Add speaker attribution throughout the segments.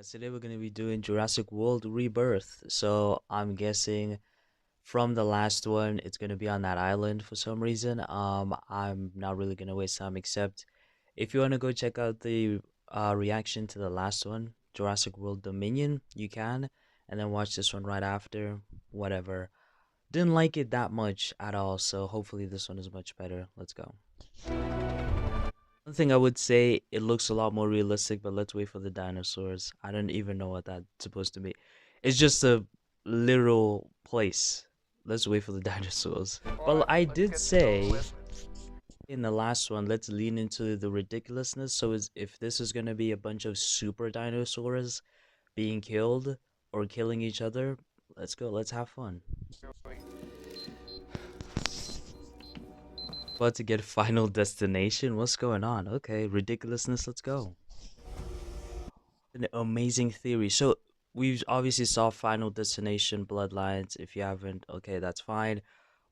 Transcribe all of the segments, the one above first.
Speaker 1: Today we're going to be doing Jurassic World Rebirth. So I'm guessing from the last one, it's going to be on that island for some reason. I'm not really going to waste time except if you want to go check out the reaction to the last one, Jurassic World Dominion, you can, and then watch this one right after. Whatever. Didn't like it that much at all, so hopefully this one is much better. Let's go. One thing I would say, it looks a lot more realistic, but let's wait for the dinosaurs. I don't even know what that's supposed to be. It's just a literal place. Let's wait for the dinosaurs. Well, I did say in the last one, let's lean into the ridiculousness. So if this is going to be a bunch of super dinosaurs being killed or killing each other, let's go. Let's have fun. About to get Final Destination. What's going on? Okay, ridiculousness. Let's go. An amazing theory. So we've obviously saw Final Destination Bloodlines. If you haven't, okay, that's fine.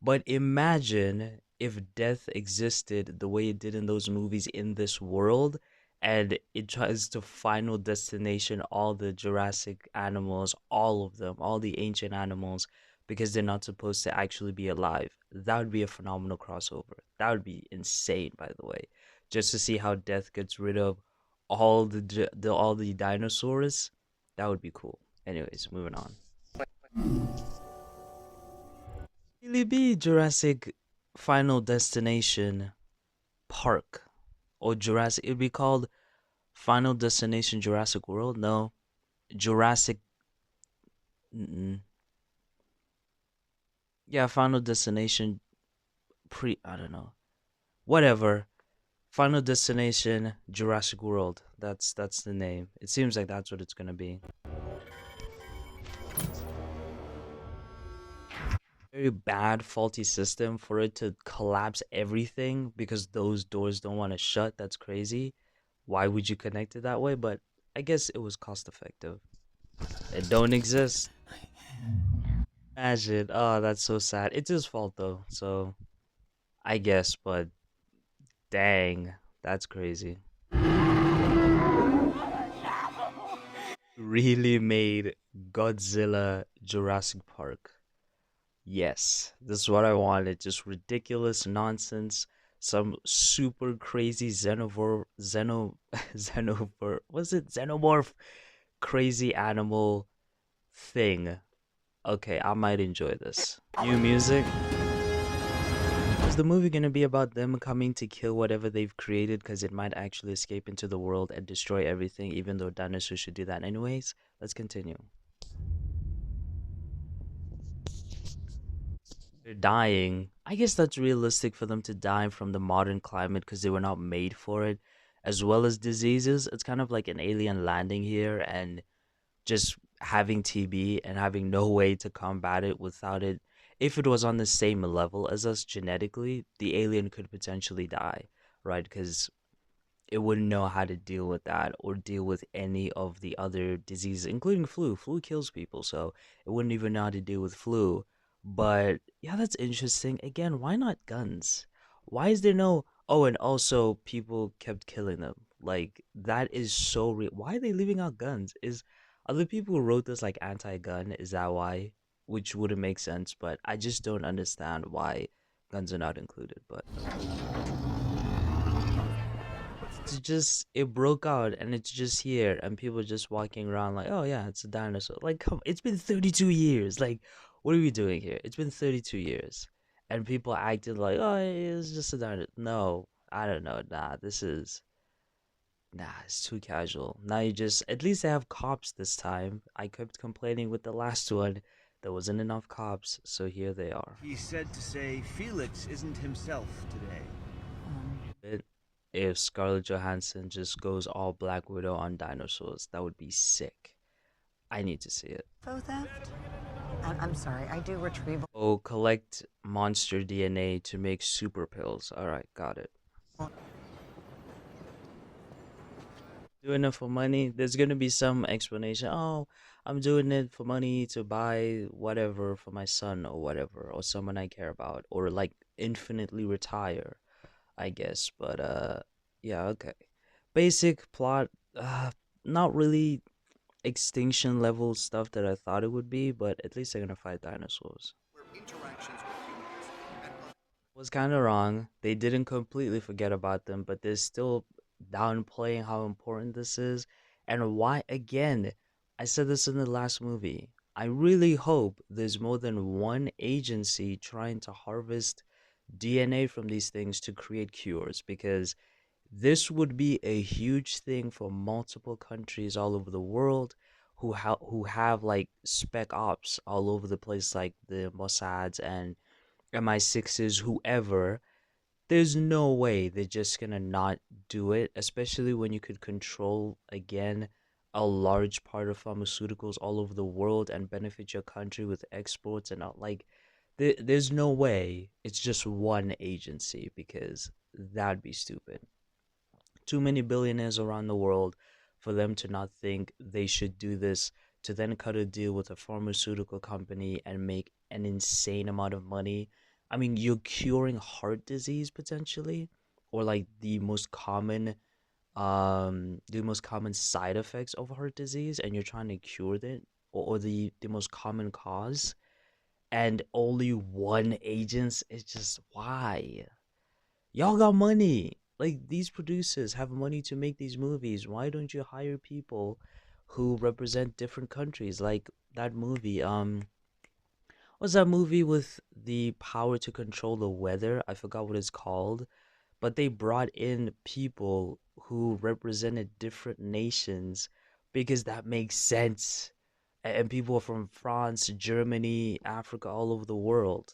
Speaker 1: But imagine if death existed the way it did in those movies in this world, and it tries to Final Destination all the Jurassic animals, all of them, all the ancient animals, because they're not supposed to actually be alive. That would be a phenomenal crossover. That would be insane, by the way. Just to see how death gets rid of all the dinosaurs, that would be cool. Anyways, moving on. Really be Jurassic Final Destination Park or Jurassic. It'd be called Final Destination Jurassic World. No, Jurassic. Mm-mm. Yeah, Final Destination pre. I don't know. Whatever. Final Destination Jurassic World. That's the name. It seems like that's what it's gonna be. Very bad, faulty system for it to collapse everything because those doors don't want to shut. That's crazy. Why would you connect it that way? But I guess it was cost effective. It don't exist. Imagine. Oh, that's so sad. It's his fault though. So I guess, but dang, that's crazy. Really made Godzilla Jurassic Park. Yes, this is what I wanted. Just ridiculous nonsense. Some super crazy xenomorph, was it xenomorph? Crazy animal thing. Okay, I might enjoy this. New music. Is the movie gonna be about them coming to kill whatever they've created because it might actually escape into the world and destroy everything, even though dinosaurs should do that anyways? Let's continue. They're dying. I guess that's realistic for them to die from the modern climate because they were not made for it, as well as diseases. It's kind of like an alien landing here and just having TB and having no way to combat it without it. If it was on the same level as us genetically, the alien could potentially die, right? Because it wouldn't know how to deal with that or deal with any of the other diseases, including flu. Flu kills people, so it wouldn't even know how to deal with flu. But yeah, that's interesting. Again, why not guns? Why is there no? Oh, and also people kept killing them. Like that is so real. Why are they leaving out guns? Is other people who wrote this like anti-gun? Is that why? Which wouldn't make sense, but I just don't understand why guns are not included. But it's just it broke out and it's just here and people just walking around like, oh yeah, it's a dinosaur. Like, come, it's been 32 years. Like, what are we doing here? It's been 32 years and people acted like, oh, it's just a dinosaur. No, I don't know. Nah, it's too casual. Now you just, at least they have cops this time. I kept complaining with the last one. There wasn't enough cops, so here they are.
Speaker 2: He's said to say Felix isn't himself today.
Speaker 1: It, if Scarlett Johansson just goes all Black Widow on dinosaurs, that would be sick. I need to see it.
Speaker 3: Info theft? I'm sorry, I do retrieval.
Speaker 1: Oh, collect monster DNA to make super pills. Alright, got it. Doing it for money? There's gonna be some explanation. Oh, I'm doing it for money to buy whatever for my son or whatever, or someone I care about, or like infinitely retire, I guess. But yeah, okay. Basic plot, not really extinction level stuff that I thought it would be, but at least they're gonna fight dinosaurs. Was kind of wrong. They didn't completely forget about them, but they're still downplaying how important this is. And why, again, I said this in the last movie. I really hope there's more than one agency trying to harvest DNA from these things to create cures because this would be a huge thing for multiple countries all over the world who have like spec ops all over the place like the Mossads and MI6s, whoever. There's no way they're just gonna not do it, especially when you could control again a large part of pharmaceuticals all over the world and benefit your country with exports and all. Like there's no way it's just one agency because that'd be stupid. Too many billionaires around the world for them to not think they should do this to then cut a deal with a pharmaceutical company and make an insane amount of money. I mean, you're curing heart disease potentially, or like the most common side effects of heart disease, and you're trying to cure it, or the most common cause, and only one agent is just why? Y'all got money. Like these producers have money to make these movies. Why don't you hire people who represent different countries? Like that movie, what's that movie with the power to control the weather? I forgot what it's called, but they brought in people who represented different nations because that makes sense. And people from France, Germany, Africa, all over the world.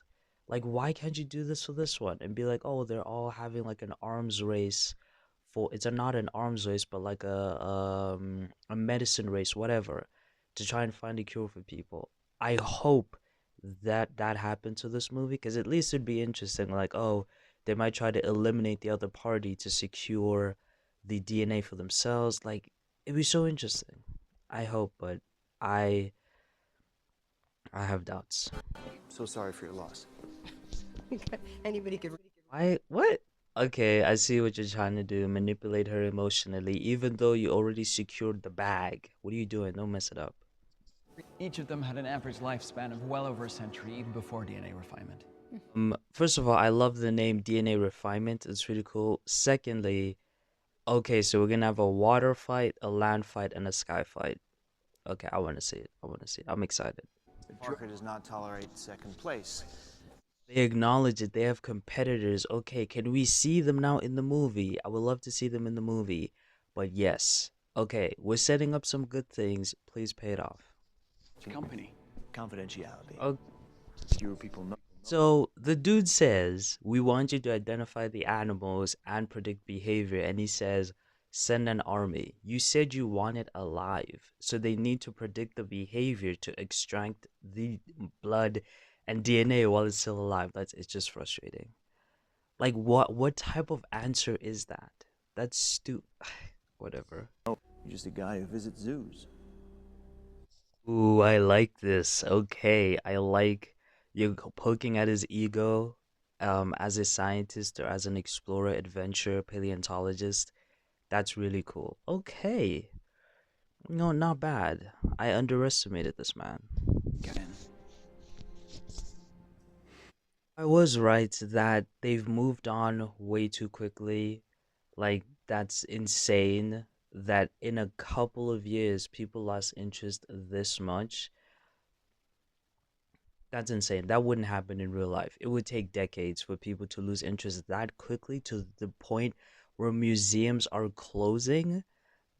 Speaker 1: Like, why can't you do this for this one and be like, oh, they're all having like an arms race for it's a not an arms race, but like a medicine race, whatever, to try and find a cure for people. I hope that that happened to this movie because at least it'd be interesting. Like, oh, they might try to eliminate the other party to secure the DNA for themselves. Like, it'd be so interesting. I hope, but I I have doubts.
Speaker 2: So sorry for your loss.
Speaker 3: Anybody could.
Speaker 1: Why? What? Okay, I see what you're trying to do. Manipulate her emotionally, even though you already secured the bag. What are you doing? Don't mess it up.
Speaker 4: Each of them had an average lifespan of well over a century, even before DNA refinement.
Speaker 1: First of all, I love the name DNA refinement. It's really cool. Secondly, okay, so we're gonna have a water fight, a land fight, and a sky fight. Okay, I want to see it. I want to see it. I'm excited.
Speaker 2: Parker does not tolerate second place.
Speaker 1: They acknowledge it. They have competitors. Okay, can we see them now in the movie? I would love to see them in the movie. But yes. Okay, we're setting up some good things. Please pay it off.
Speaker 4: Company.
Speaker 2: Confidentiality.
Speaker 1: Oh,
Speaker 2: Fewer people know.
Speaker 1: so the dude says, we want you to identify the animals and predict behavior. And he says, send an army. You said you want it alive. So they need to predict the behavior to extract the blood and DNA while it's still alive. It's just frustrating. Like what type of answer is that? That's whatever.
Speaker 2: You're just a guy who visits zoos.
Speaker 1: Ooh, I like this. Okay, I like you poking at his ego as a scientist or as an explorer, adventurer, paleontologist. That's really cool. Okay. No, not bad. I underestimated this man.
Speaker 4: Get in.
Speaker 1: I was right that they've moved on way too quickly. Like, that's insane that in a couple of years people lost interest this much. That's insane. That wouldn't happen in real life. It would take decades for people to lose interest that quickly to the point where museums are closing.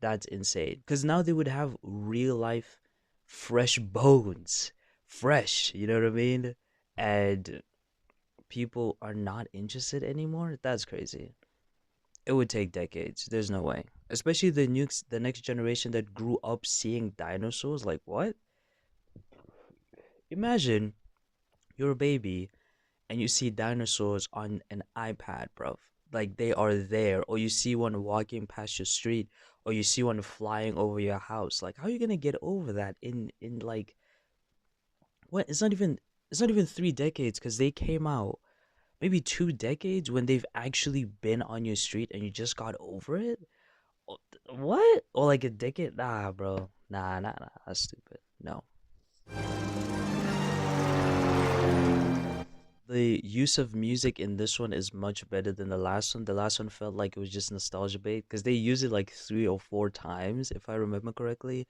Speaker 1: That's insane. Because now they would have real life, fresh bones. Fresh, you know what I mean? And people are not interested anymore. That's crazy. It would take decades. There's no way. Especially the next generation that grew up seeing dinosaurs. Like what? Imagine you're a baby and you see dinosaurs on an iPad, bro. Like they are there, or you see one walking past your street, or you see one flying over your house. Like how are you gonna get over that in like what? It's not even 3 decades because they came out maybe 2 decades when they've actually been on your street and you just got over it. What? Or like a decade? Nah, bro. Nah. That's stupid. No. The use of music in this one is much better than the last one. The last one felt like it was just nostalgia bait because they use it like 3 or 4 times, if I remember correctly.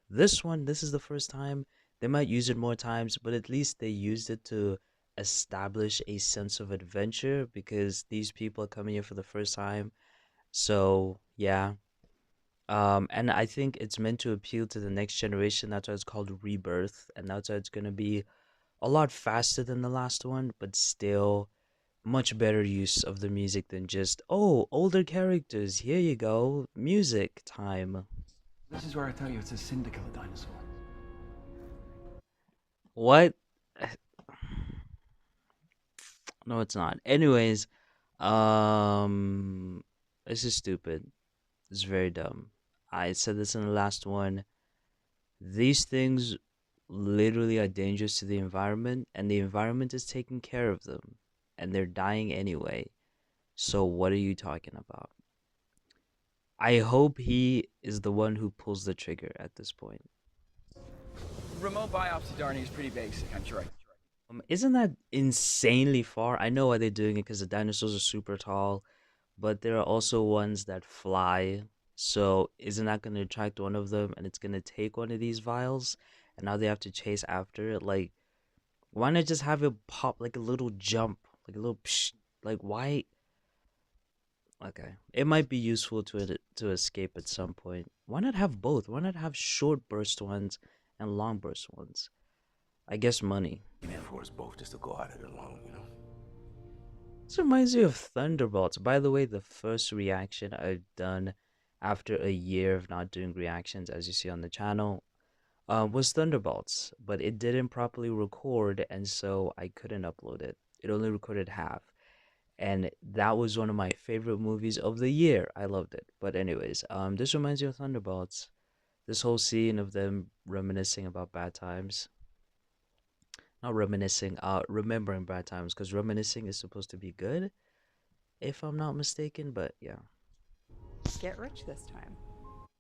Speaker 1: This one, this is the first time. They might use it more times, but at least they used it to establish a sense of adventure because these people are coming here for the first time. So, yeah. And I think it's meant to appeal to the next generation. That's why it's called Rebirth, and that's why it's gonna be a lot faster than the last one, but still much better use of the music than just, oh, older characters, here you go, music time.
Speaker 4: This is where I tell you it's a sin to kill a dinosaur.
Speaker 1: What? No, it's not. Anyways, um, this is stupid. It's very dumb. I said this in the last one. These things literally are dangerous to the environment, and the environment is taking care of them, and they're dying anyway. So, what are you talking about? I hope he is the one who pulls the trigger at this point.
Speaker 4: Remote biopsy, Darnie, is pretty basic, I'm sure.
Speaker 1: Isn't that insanely far? I know why they're doing it because the dinosaurs are super tall, but there are also ones that fly. So isn't that going to attract one of them and it's going to take one of these vials and now they have to chase after it? Like, why not just have it pop like a little jump, like a little psh, like why? Okay, it might be useful to escape at some point. Why not have both? Why not have short burst ones and long burst ones? I guess money.
Speaker 5: And for us both just to go at it alone, you know?
Speaker 1: This reminds me of Thunderbolts. By the way, the first reaction I've done after a year of not doing reactions, as you see on the channel, was Thunderbolts. But it didn't properly record, and so I couldn't upload it. It only recorded half. And that was one of my favorite movies of the year. I loved it. But anyways, this reminds me of Thunderbolts. This whole scene of them reminiscing about bad times. Not reminiscing, remembering bad times, because reminiscing is supposed to be good, if I'm not mistaken, but yeah.
Speaker 3: Get rich this time.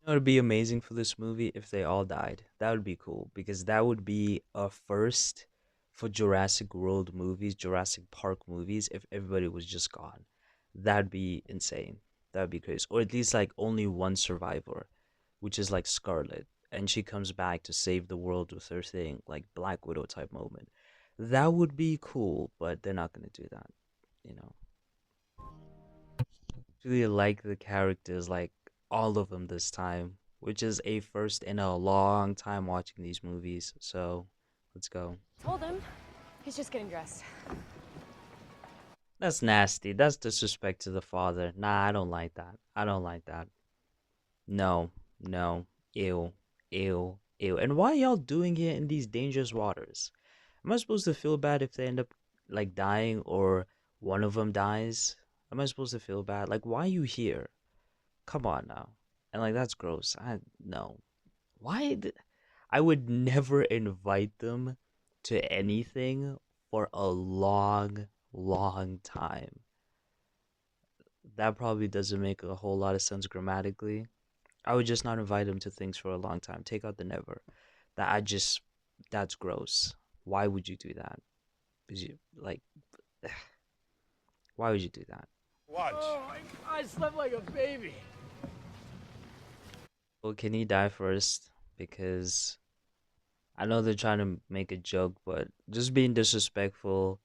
Speaker 1: It would be amazing for this movie if they all died. That would be cool, because that would be a first for Jurassic World movies, Jurassic Park movies, if everybody was just gone. That'd be insane. That'd be crazy. Or at least like only one survivor, which is like Scarlet, and she comes back to save the world with her thing, like Black Widow type moment. That would be cool, but they're not gonna do that, you know. Really like the characters, like all of them this time, which is a first in a long time watching these movies. So let's go.
Speaker 6: Told him. He's just getting dressed.
Speaker 1: That's nasty. That's disrespect to the father. Nah, I don't like that. I don't like that. No, no, ew, ew. And why y'all doing here in these dangerous waters? Am I supposed to feel bad if they end up like dying or one of them dies? Am I supposed to feel bad? Like, why are you here? Come on now. And like, that's gross. I no. Why? I would never invite them to anything for a long, long time. That probably doesn't make a whole lot of sense grammatically. I would just not invite them to things for a long time. Take out the never. That I just that's gross. Why would you do that? Because you like why would you do that?
Speaker 5: Watch.
Speaker 7: Oh, I slept like a baby.
Speaker 1: Well, can he die first? Because I know they're trying to make a joke, but just being disrespectful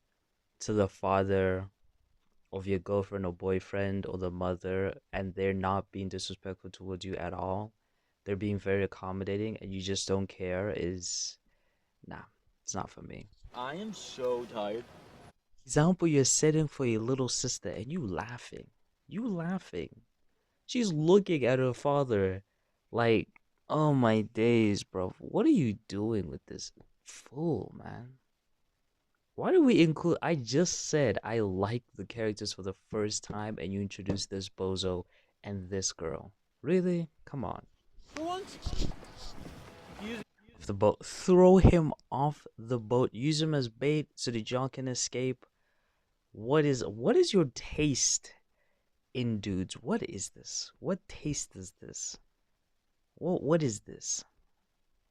Speaker 1: to the father of your girlfriend or boyfriend or the mother, and they're not being disrespectful towards you at all. They're being very accommodating, and you just don't care. Is nah, it's not for me.
Speaker 7: I am so tired.
Speaker 1: Example, you're sitting for your little sister, and you laughing. You laughing. She's looking at her father like, oh my days, bro. What are you doing with this fool, man? Why do we include? I just said I like the characters for the first time, and you introduced this bozo and this girl. Really? Come on.
Speaker 7: For once,
Speaker 1: Off the boat. Throw him off the boat. Use him as bait so that y'all can escape. What is your taste in dudes. What is this? What taste is this? What is this?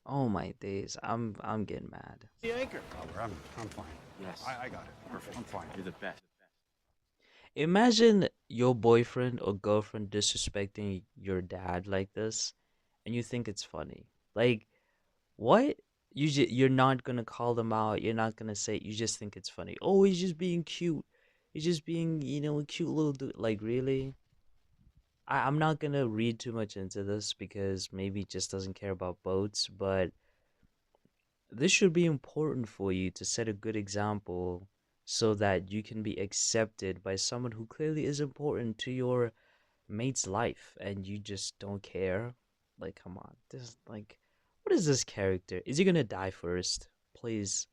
Speaker 1: Oh my days. I'm getting mad.
Speaker 7: The anchor.
Speaker 5: Albert, I'm fine.
Speaker 7: Yes.
Speaker 5: I got it. Perfect. I'm fine.
Speaker 7: You're the best.
Speaker 1: Imagine your boyfriend or girlfriend disrespecting your dad like this, and you think it's funny. Like, what? You're not gonna call them out. You're not gonna say. You just think it's funny. Oh, he's just being cute. He's just being, a cute little dude. Like, really? I'm not gonna read too much into this because maybe he just doesn't care about boats, but this should be important for you to set a good example so that you can be accepted by someone who clearly is important to your mate's life and you just don't care. Like, come on. This, like, what is this character? Is he gonna die first? Please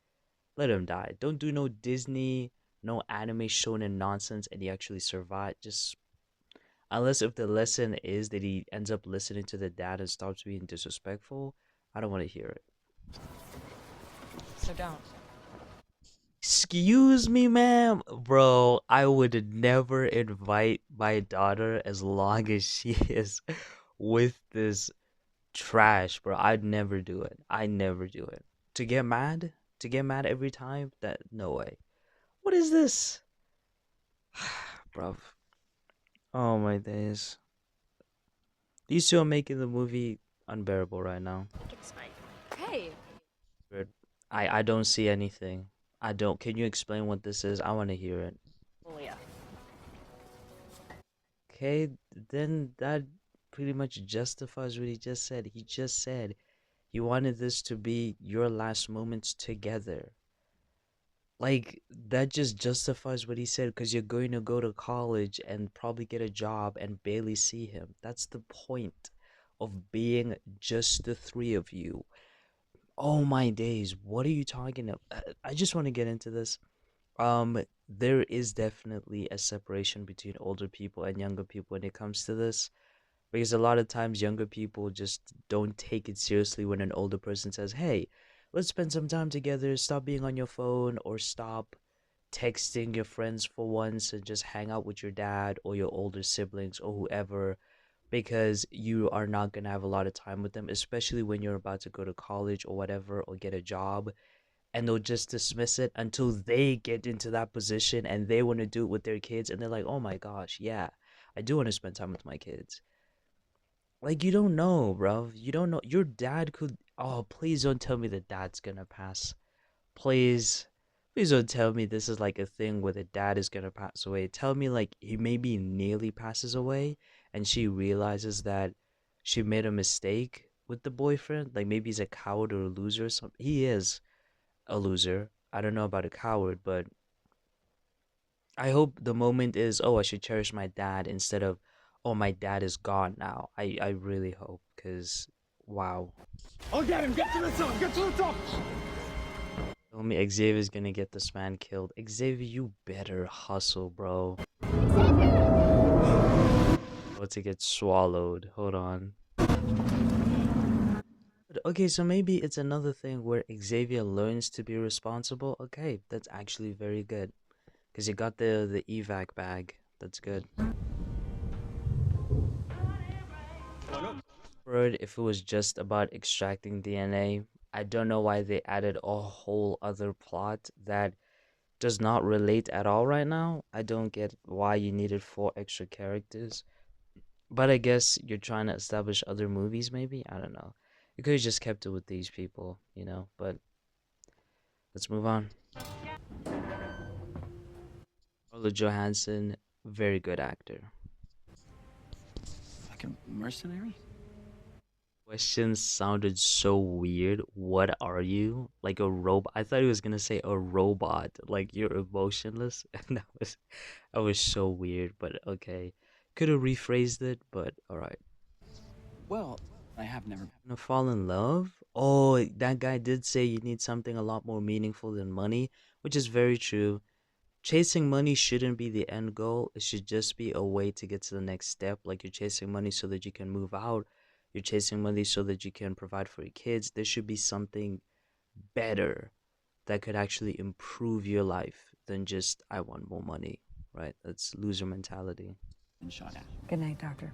Speaker 1: let him die. Don't do no Disney, no anime shonen nonsense and he actually survived. Just unless if the lesson is that he ends up listening to the dad and stops being disrespectful, I don't want to hear it.
Speaker 6: So don't.
Speaker 1: Excuse me, ma'am? Bro, I would never invite my daughter as long as she is with this trash, bro. I'd never do it. I never do it. To get mad? To get mad every time? That no way. What is this? Bro. Oh my days. These two are making the movie unbearable right now.
Speaker 6: Hey,
Speaker 1: Weird. I don't see anything. I don't. Can you explain what this is? I want to hear it.
Speaker 6: Julia.
Speaker 1: Okay, then that pretty much justifies what he just said. He just said he wanted this to be your last moments together. Like, that just justifies what he said because you're going to go to college and probably get a job and barely see him. That's the point of being just the three of you. Oh my days, what are you talking about? I just want to get into this. There is definitely a separation between older people and younger people when it comes to this. Because a lot of times younger people just don't take it seriously when an older person says, "Hey, let's spend some time together, stop being on your phone, or stop texting your friends for once and just hang out with your dad or your older siblings or whoever." Because you are not going to have a lot of time with them, especially when you're about to go to college or whatever or get a job, and they'll just dismiss it until they get into that position and they want to do it with their kids and they're like, "Oh my gosh, yeah, I do want to spend time with my kids." Like, you don't know, bro. You don't know. Your dad could. Oh, please don't tell me the dad's gonna pass. Please. Please don't tell me this is like a thing where the dad is gonna pass away. Tell me, like, he maybe nearly passes away and she realizes that she made a mistake with the boyfriend. Like, maybe he's a coward or a loser or something. He is a loser. I don't know about a coward, but I hope the moment is, oh, I should cherish my dad instead of, oh, my dad is gone now. I really hope, because, wow.
Speaker 7: I'll get him. Get to the top. Get to the top.
Speaker 1: Tell me Xavier's gonna get this man killed. Xavier, you better hustle, bro. About to get swallowed. Hold on. But okay, so maybe it's another thing where Xavier learns to be responsible. Okay, that's actually very good. Because you got the evac bag. That's good. If it was just about extracting DNA, I don't know why they added a whole other plot that does not relate at all right now. I don't get why you needed 4 extra characters. But I guess you're trying to establish other movies, maybe? I don't know. You could have just kept it with these people. But let's move on. Scarlett Johansson, very good actor.
Speaker 4: Like a mercenary?
Speaker 1: Question sounded so weird. What are you? Like a robot? I thought he was gonna say a robot. Like you're emotionless, and that was so weird. But okay, could have rephrased it. But all right.
Speaker 4: Well, I have never.
Speaker 1: Gonna fall in love? Oh, that guy did say you need something a lot more meaningful than money, which is very true. Chasing money shouldn't be the end goal. It should just be a way to get to the next step. Like you're chasing money so that you can move out. You're chasing money so that you can provide for your kids. There should be something better that could actually improve your life than just, I want more money, right? That's loser mentality.
Speaker 3: Good night, Doctor.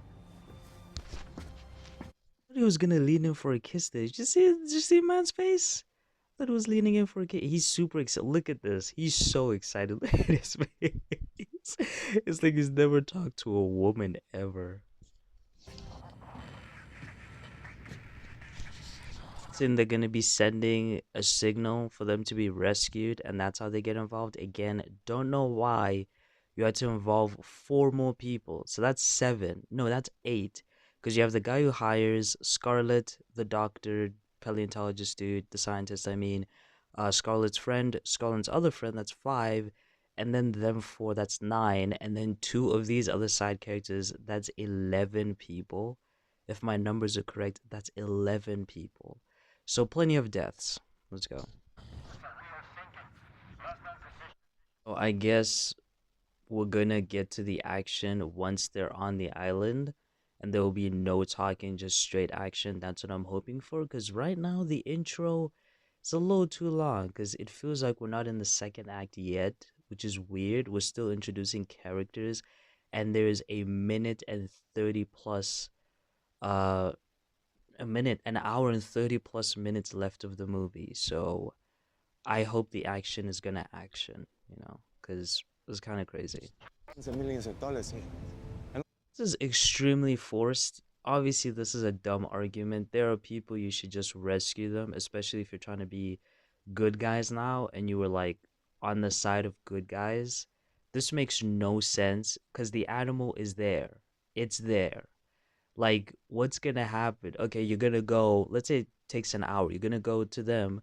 Speaker 1: Thought he was gonna lean in for a kiss there. Did you see man's face? Thought he was leaning in for a kiss. He's super excited. Look at this. He's so excited. Look at his face. It's like he's never talked to a woman ever. Saying they're gonna be sending a signal for them to be rescued, and that's how they get involved. Again, don't know why you had to involve 4 more people. So that's 7. No, that's 8. Because you have the guy who hires Scarlet, the doctor, paleontologist dude, the scientist, I mean, Scarlet's friend, Scarlet's other friend, that's 5, and then them 4, that's 9, and then 2 of these other side characters, that's 11 people. If my numbers are correct, that's 11 people. So plenty of deaths. Let's go. Oh, I guess we're gonna get to the action once they're on the island, and there will be no talking, just straight action. That's what I'm hoping for, because right now the intro is a little too long, because it feels like we're not in the second act yet, which is weird. We're still introducing characters, and there's a minute and 30 plus an hour and 30 plus minutes left of the movie. So I hope the action is gonna action, because it's kind of crazy.
Speaker 7: Millions of dollars here.
Speaker 1: This is extremely forced. Obviously, this is a dumb argument. There are people you should just rescue them, especially if you're trying to be good guys now and you were like on the side of good guys. This makes no sense because the animal is there. It's there. Like, what's gonna happen? Okay, you're gonna go, let's say it takes an hour. You're gonna go to them,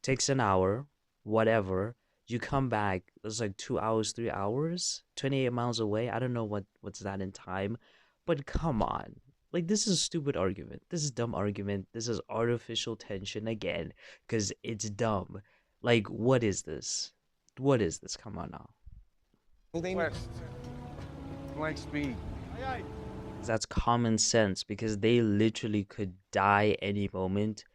Speaker 1: takes an hour, whatever. You come back, it's like 2 hours, 3 hours, 28 miles away. I don't know what's that in time, but come on. Like, this is a stupid argument. This is a dumb argument. This is artificial tension again, because it's dumb. Like, what is this? What is this? Come on now.
Speaker 5: West. Like speed.
Speaker 1: That's common sense because they literally could die any moment.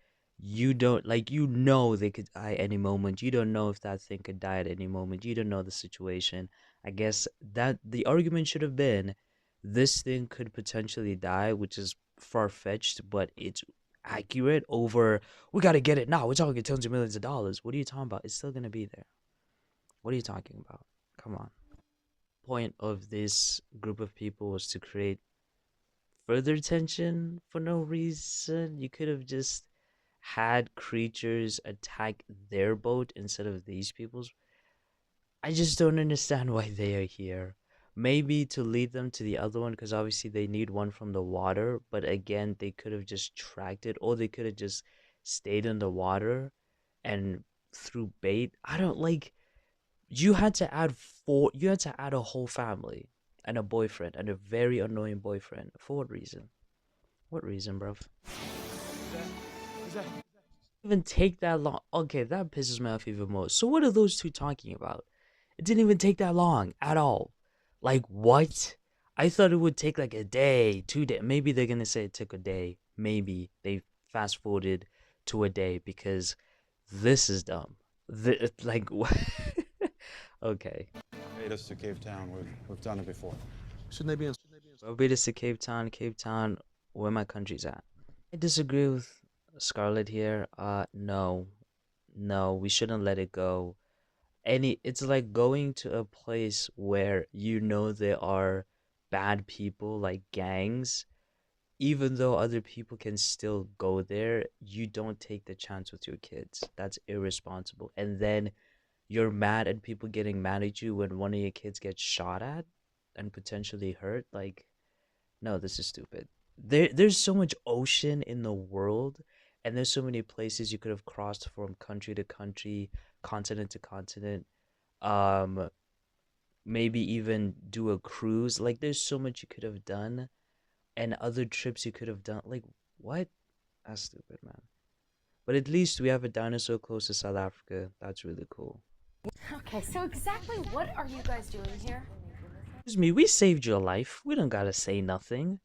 Speaker 1: You don't, like, they could die any moment. You don't know if that thing could die at any moment. You don't know the situation. I guess that the argument should have been this thing could potentially die, which is far-fetched, but it's accurate over we got to get it now. We're talking tons of millions of dollars. What are you talking about? It's still going to be there. What are you talking about? Come on. Point of this group of people was to create further tension for no reason. You could have just had creatures attack their boat instead of these people's. I just don't understand why they are here. Maybe to lead them to the other one, because obviously they need one from the water. But again, they could have just tracked it, or they could have just stayed in the water and threw bait. I don't like. You had to add 4. You had to add a whole family and a boyfriend and a very annoying boyfriend. For what reason? What reason, bruv? Even take that long. Okay, that pisses me off even more. So what are those two talking about? It didn't even take that long at all. Like, what? I thought it would take like a day, 2 days. Maybe they're gonna say it took a day. Maybe they fast forwarded to a day because this is dumb. Like, what? Okay.
Speaker 5: Made us to Cape Town. We've done it before.
Speaker 7: Shouldn't they be in?
Speaker 1: Barbados to Cape Town, Cape Town, where my country's at. I disagree with Scarlett here. No, we shouldn't let it go. It's like going to a place where there are bad people, like gangs. Even though other people can still go there, you don't take the chance with your kids. That's irresponsible. And then you're mad at people getting mad at you when one of your kids gets shot at and potentially hurt. Like, no, this is stupid. There's so much ocean in the world, and there's so many places you could have crossed from country to country, continent to continent. Um, Maybe even do a cruise. Like, there's so much you could have done, and other trips you could have done. Like, what? That's stupid, man. But at least we have a dinosaur close to South Africa. That's really cool.
Speaker 6: Okay, so exactly what are you guys doing here?
Speaker 1: Excuse me, we saved your life. We don't gotta say nothing.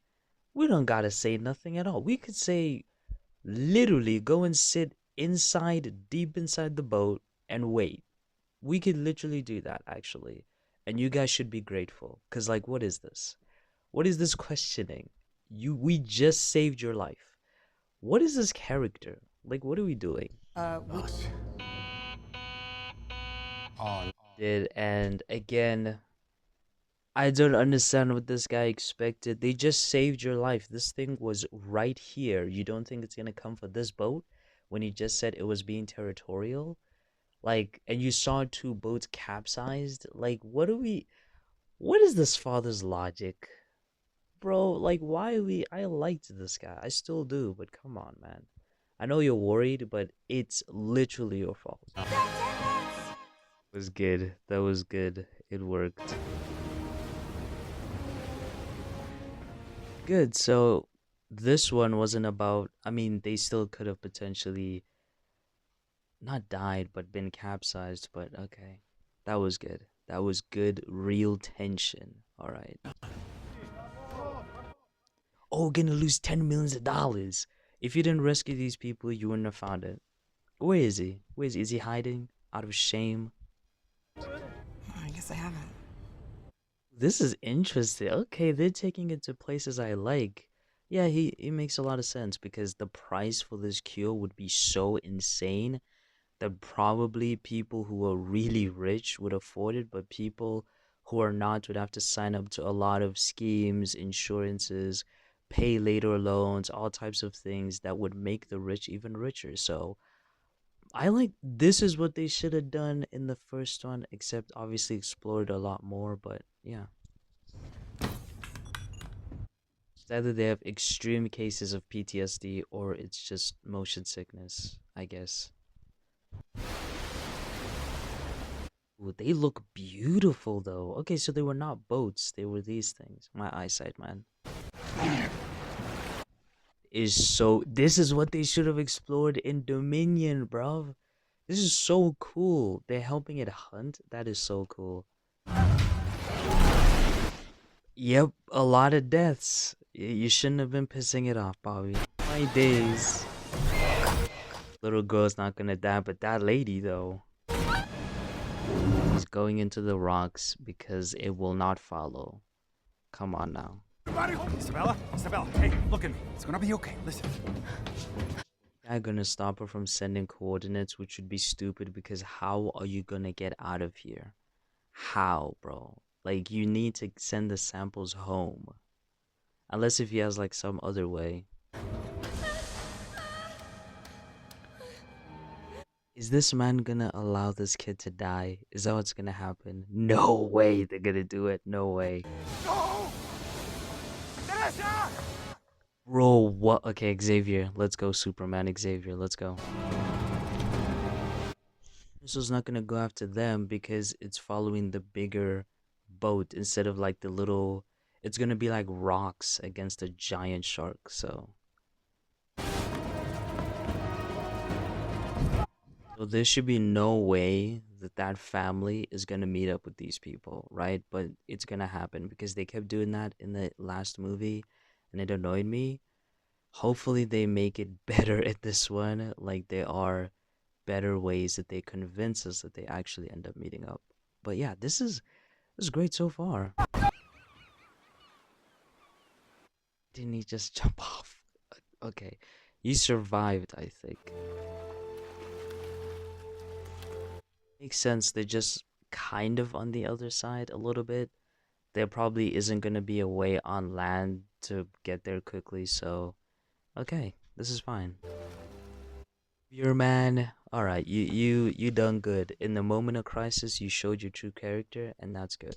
Speaker 1: We don't gotta say nothing at all. We could say, literally, go and sit inside, deep inside the boat, and wait. We could literally do that, actually. And you guys should be grateful. Because, like, what is this? What is this questioning? We just saved your life. What is this character? Like, what are we doing?
Speaker 5: Us. Oh,
Speaker 1: Did and again, I don't understand what this guy expected. They just saved your life. This thing was right here. You don't think it's gonna come for this boat when he just said it was being territorial? Like, and you saw two boats capsized? Like, what is this father's logic? Bro, like, why I liked this guy. I still do, but come on, man. I know you're worried, but it's literally your fault. Was good. That was good. It worked. Good. So this one wasn't about, I mean, they still could have potentially not died, but been capsized, but okay. That was good. That was good, real tension. All right. Oh, gonna lose $10 million. If you didn't rescue these people, you wouldn't have found it. Where is he? Where is he? Is he hiding? Out of shame?
Speaker 3: I guess I haven't.
Speaker 1: This is interesting. Okay, they're taking it to places I like. Yeah, he makes a lot of sense because the price for this cure would be so insane that probably people who are really rich would afford it, but people who are not would have to sign up to a lot of schemes, insurances, pay later loans, all types of things that would make the rich even richer. So I like this is what they should have done in the first one, except obviously explored a lot more, but yeah. It's either they have extreme cases of PTSD or it's just motion sickness, I guess. Ooh, they look beautiful though. Okay, so they were not boats, they were these things. My eyesight, man. Is so this is what they should have explored in Dominion, bruv. This is so cool. They're helping it hunt. That is so cool. Yep, a lot of deaths. You shouldn't have been pissing it off, Bobby. My days. Little girl's not gonna die, but that lady though. Is going into the rocks because it will not follow. Come on now.
Speaker 2: Isabella? Isabella, hey, look at me. It's gonna be okay. Listen.
Speaker 1: I'm gonna stop her from sending coordinates, which would be stupid because how are you gonna get out of here? How, bro? Like, you need to send the samples home. Unless if he has, like, some other way. Is this man gonna allow this kid to die? Is that what's gonna happen? No way they're gonna do it. No way.
Speaker 2: No! Teresa!
Speaker 1: Bro, what? Okay, Xavier. Let's go, Superman. Xavier, let's go. This was not gonna go after them because it's following the bigger boat instead of like the little. It's gonna be like rocks against a giant shark, so. So there should be no way that that family is gonna meet up with these people, right? But it's gonna happen because they kept doing that in the last movie and it annoyed me. Hopefully they make it better at this one. Like there are better ways that they convince us that they actually end up meeting up. But yeah, this is great so far. Didn't he just jump off? Okay. He survived, I think. Makes sense. They're just kind of on the other side a little bit. There probably isn't going to be a way on land to get there quickly, so okay, this is fine. Your man, all right, you done good. In the moment of crisis, you showed your true character, and that's good.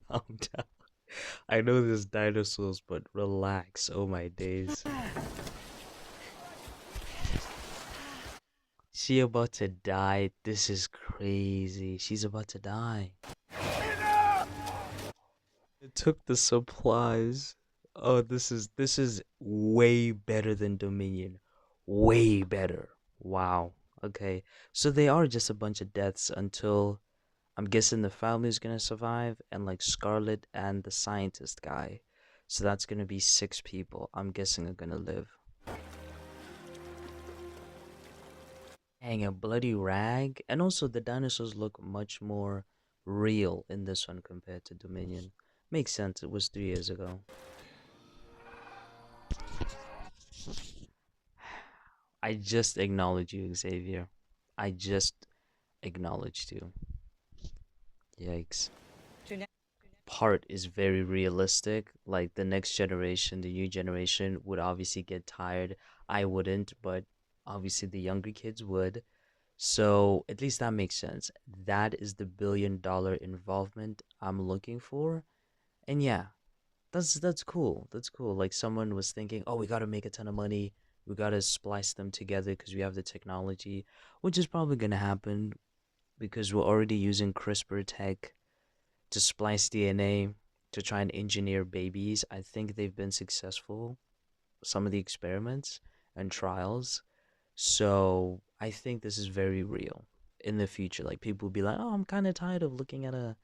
Speaker 1: Calm down. I know there's dinosaurs, but relax. Oh my days. She about to die. This is crazy. She's about to die. It took the supplies. Oh, this is way better than Dominion. Way better. Wow. Okay. So they are just a bunch of deaths until I'm guessing the family's gonna survive and like Scarlet and the scientist guy. So that's gonna be 6 people. I'm guessing are gonna live. Dang, a bloody rag. And also the dinosaurs look much more real in this one compared to Dominion. Makes sense. It was 3 years ago. I just acknowledge you, Xavier. I just acknowledged you. Yikes. Part is very realistic. Like the next generation, the new generation would obviously get tired. I wouldn't, but obviously the younger kids would. So at least that makes sense. That is the $1 billion involvement I'm looking for. And yeah, that's cool. That's cool. Like someone was thinking, oh, we gotta make a ton of money. We gotta splice them together because we have the technology, which is probably gonna happen because we're already using CRISPR tech to splice DNA to try and engineer babies. I think they've been successful, some of the experiments and trials. So I think this is very real in the future. Like people will be like, "Oh, I'm kind of tired of looking at a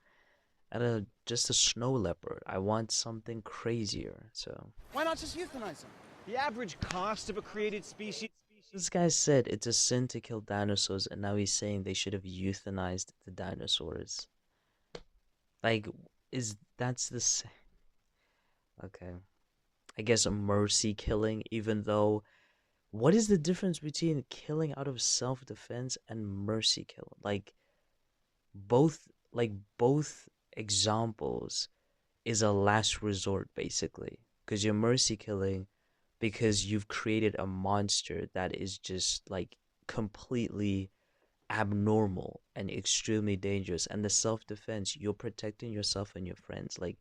Speaker 1: just a snow leopard. I want something crazier." So
Speaker 2: Why not just euthanize them? The average cost of a created species.
Speaker 1: this guy said it's a sin to kill dinosaurs, and now he's saying they should have euthanized the dinosaurs. Like, is that's the same? Okay, I guess a mercy killing, even though what is the difference between killing out of self-defense and mercy kill? Like both examples is a last resort basically, because you're mercy killing because you've created a monster that is just like completely abnormal and extremely dangerous, and the self-defense, you're protecting yourself and your friends. Like,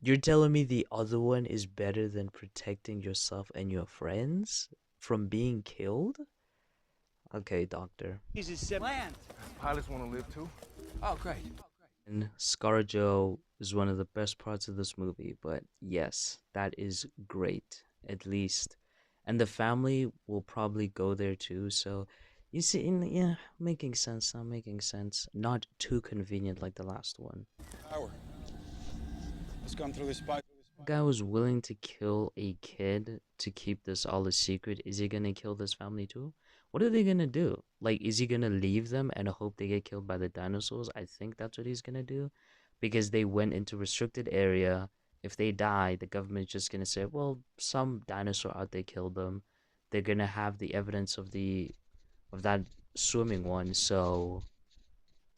Speaker 1: you're telling me the other one is better than protecting yourself and your friends from being killed? Okay, doctor.
Speaker 2: Land.
Speaker 7: Pilots want to live too.
Speaker 4: Oh, great.
Speaker 1: And ScarJo is one of the best parts of this movie, but yes, that is great, at least. And the family will probably go there too, so you see, yeah, making sense now, making sense. Not too convenient like the last one.
Speaker 5: Power. Let's come through this pipe.
Speaker 1: Guy was willing to kill a kid to keep this all a secret. Is he gonna kill this family too? What are they gonna do? Like, is he gonna leave them and hope they get killed by the dinosaurs? I think that's what he's gonna do, because they went into restricted area. If they die, the government's just gonna say, well, some dinosaur out there killed them. They're gonna have the evidence of that swimming one, so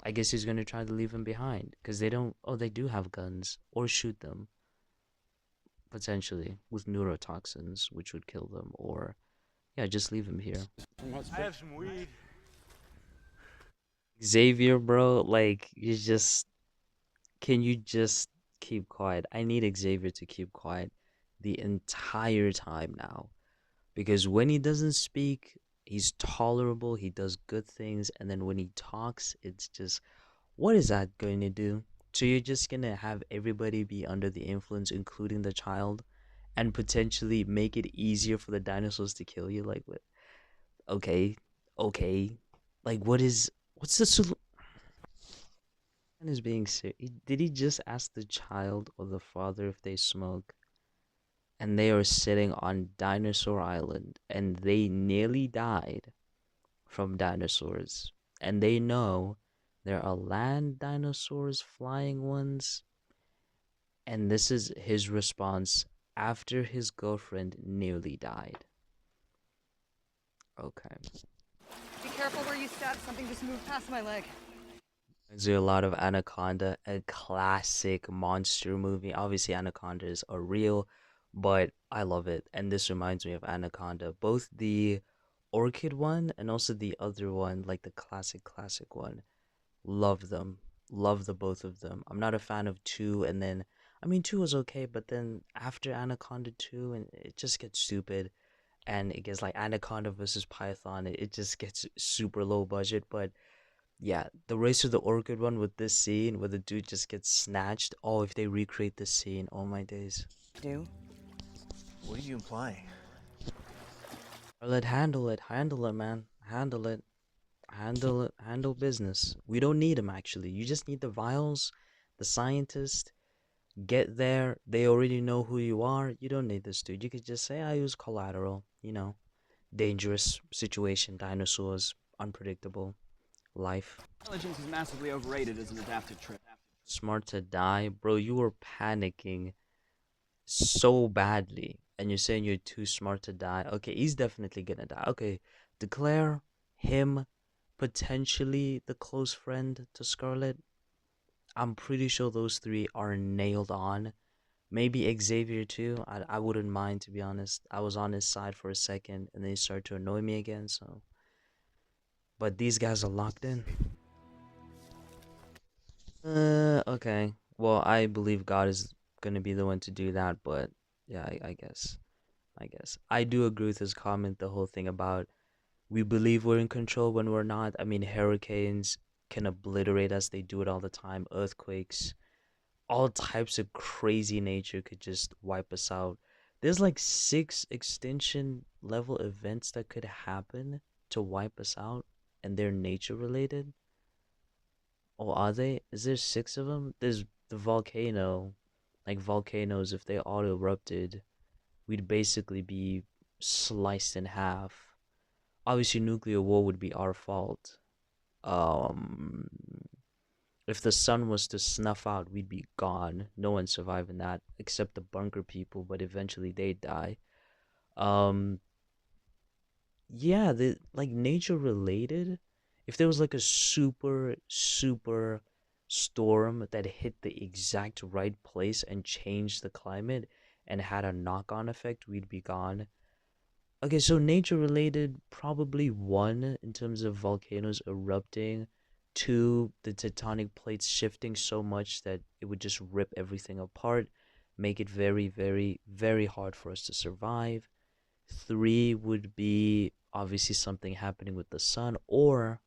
Speaker 1: I guess he's gonna try to leave them behind because they don't. Oh, they do have guns, or shoot them potentially with neurotoxins, which would kill them, or yeah, just leave him here.
Speaker 5: From hot
Speaker 2: I have some weed.
Speaker 1: Xavier, bro, like can you just keep quiet? I need Xavier to keep quiet the entire time now, because when he doesn't speak, he's tolerable, he does good things, and then when he talks, it's just, what is that going to do? So you're just gonna have everybody be under the influence, including the child, and potentially make it easier for the dinosaurs to kill you? Like, what? Okay, okay. Like, what's the solution? And is being serious. Did he just ask the child or the father if they smoke? And they are sitting on Dinosaur Island, and they nearly died from dinosaurs. And they know there are land dinosaurs, flying ones. And this is his response after his girlfriend nearly died. Okay.
Speaker 3: Be careful where you step. Something just moved past my leg.
Speaker 1: There's a lot of Anaconda, a classic monster movie. Obviously, anacondas are real, but I love it. And this reminds me of Anaconda, both the orchid one and also the other one, like the classic one. Love them. Love the both of them. I'm not a fan of two, and then I mean two was okay, but then after Anaconda 2, and it just gets stupid, and it gets like Anaconda versus Python. It just gets super low budget, but yeah, the Race of the Orchid one with this scene where the dude just gets snatched. Oh, if they recreate this scene, oh my days.
Speaker 3: Do?
Speaker 2: What are you implying?
Speaker 1: Let handle it, man, handle it. Handle business. We don't need him actually. You just need the vials, the scientist. Get there. They already know who you are. You don't need this dude. You could just say, I use collateral. Dangerous situation, dinosaurs, unpredictable. life.
Speaker 4: Intelligence is massively overrated as an adaptive trait.
Speaker 1: Smart to die, bro. You were panicking so badly, and you're saying you're too smart to die. Okay, he's definitely gonna die. Okay, declare him potentially the close friend to Scarlet. I'm pretty sure those three are nailed on. Maybe Xavier too. I wouldn't mind, to be honest. I was on his side for a second, and then he started to annoy me again. So, but these guys are locked in. Okay. Well, I believe God is gonna be the one to do that, but yeah, I guess. I guess. I do agree with his comment, the whole thing about we believe we're in control when we're not. I mean, hurricanes can obliterate us. They do it all the time. Earthquakes, all types of crazy nature could just wipe us out. There's like 6 extinction level events that could happen to wipe us out, and they're nature related. Or are they? Is there 6 of them? There's the volcano. Like volcanoes, if they all erupted, we'd basically be sliced in half. Obviously, nuclear war would be our fault. Um, if the sun was to snuff out, we'd be gone. No one surviving that except the bunker people, but eventually they die. Um, yeah, the like nature related. If there was like a super storm that hit the exact right place and changed the climate and had a knock-on effect, we'd be gone. Okay, so nature related, probably one in terms of volcanoes erupting, two, the tectonic plates shifting so much that it would just rip everything apart, make it very hard for us to survive. Three would be obviously something happening with the sun, or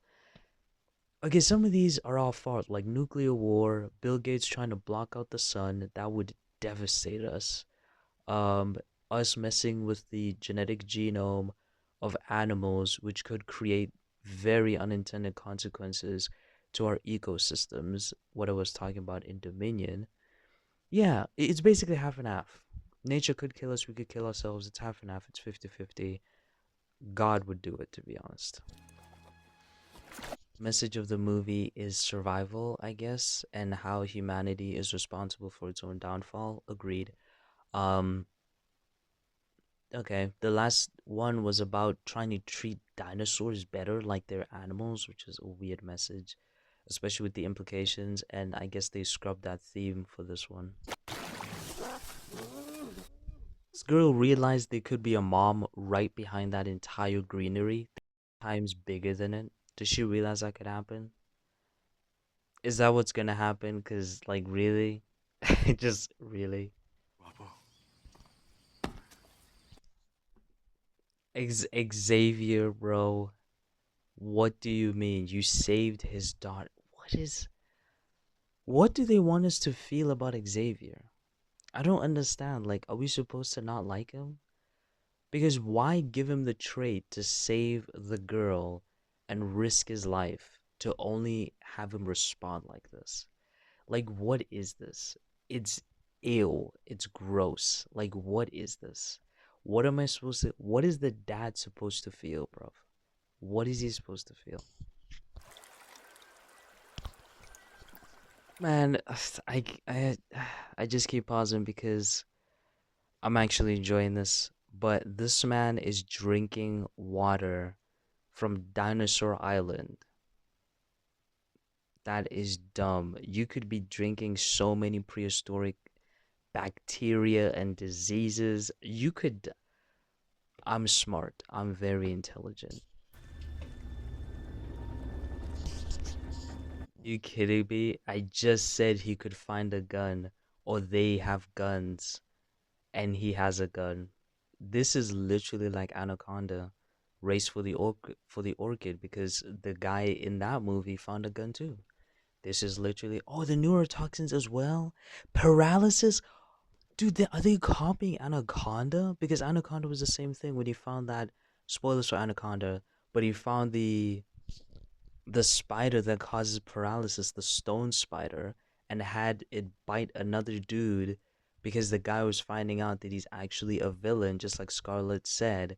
Speaker 1: okay, some of these are all fault, like nuclear war, Bill Gates trying to block out the sun, that would devastate us. um Us messing with the genetic genome of animals, which could create very unintended consequences to our ecosystems, what I was talking about in Dominion. Yeah, it's basically half and half. Nature could kill us, we could kill ourselves. It's half and half. It's 50-50. God would do it, to be honest. Message of the movie is survival, I guess, and how humanity is responsible for its own downfall. Agreed. um Okay, the last one was about trying to treat dinosaurs better like they're animals, which is a weird message, especially with the implications, and I guess they scrubbed that theme for this one. This girl realized there could be a mom right behind that entire greenery, times bigger than it. Does she realize that could happen? Is that what's gonna happen? Cause like really? Just really? Xavier, bro. What do you mean? You saved his daughter. What do they want us to feel about Xavier? I don't understand. Like, are we supposed to not like him? Because why give him the trait to save the girl and risk his life to only have him respond like this? Like, what is this? It's ill. It's gross. Like, what is this? What am I supposed to, what is the dad supposed to feel, bro? What is he supposed to feel? Man, I I just keep pausing because I'm actually enjoying this. But this man is drinking water from Dinosaur Island. That is dumb. You could be drinking so many prehistoric bacteria and diseases. You could. I'm smart. I'm very intelligent. You kidding me? I just said he could find a gun, or they have guns, and he has a gun. This is literally like Anaconda, Race for the Orchid, because the guy in that movie found a gun too. This is literally, oh, the neurotoxins as well, paralysis. Dude, are they copying Anaconda? Because Anaconda was the same thing when he found that. Spoilers for Anaconda, but he found the spider that causes paralysis, the stone spider, and had it bite another dude because the guy was finding out that he's actually a villain, just like Scarlet said.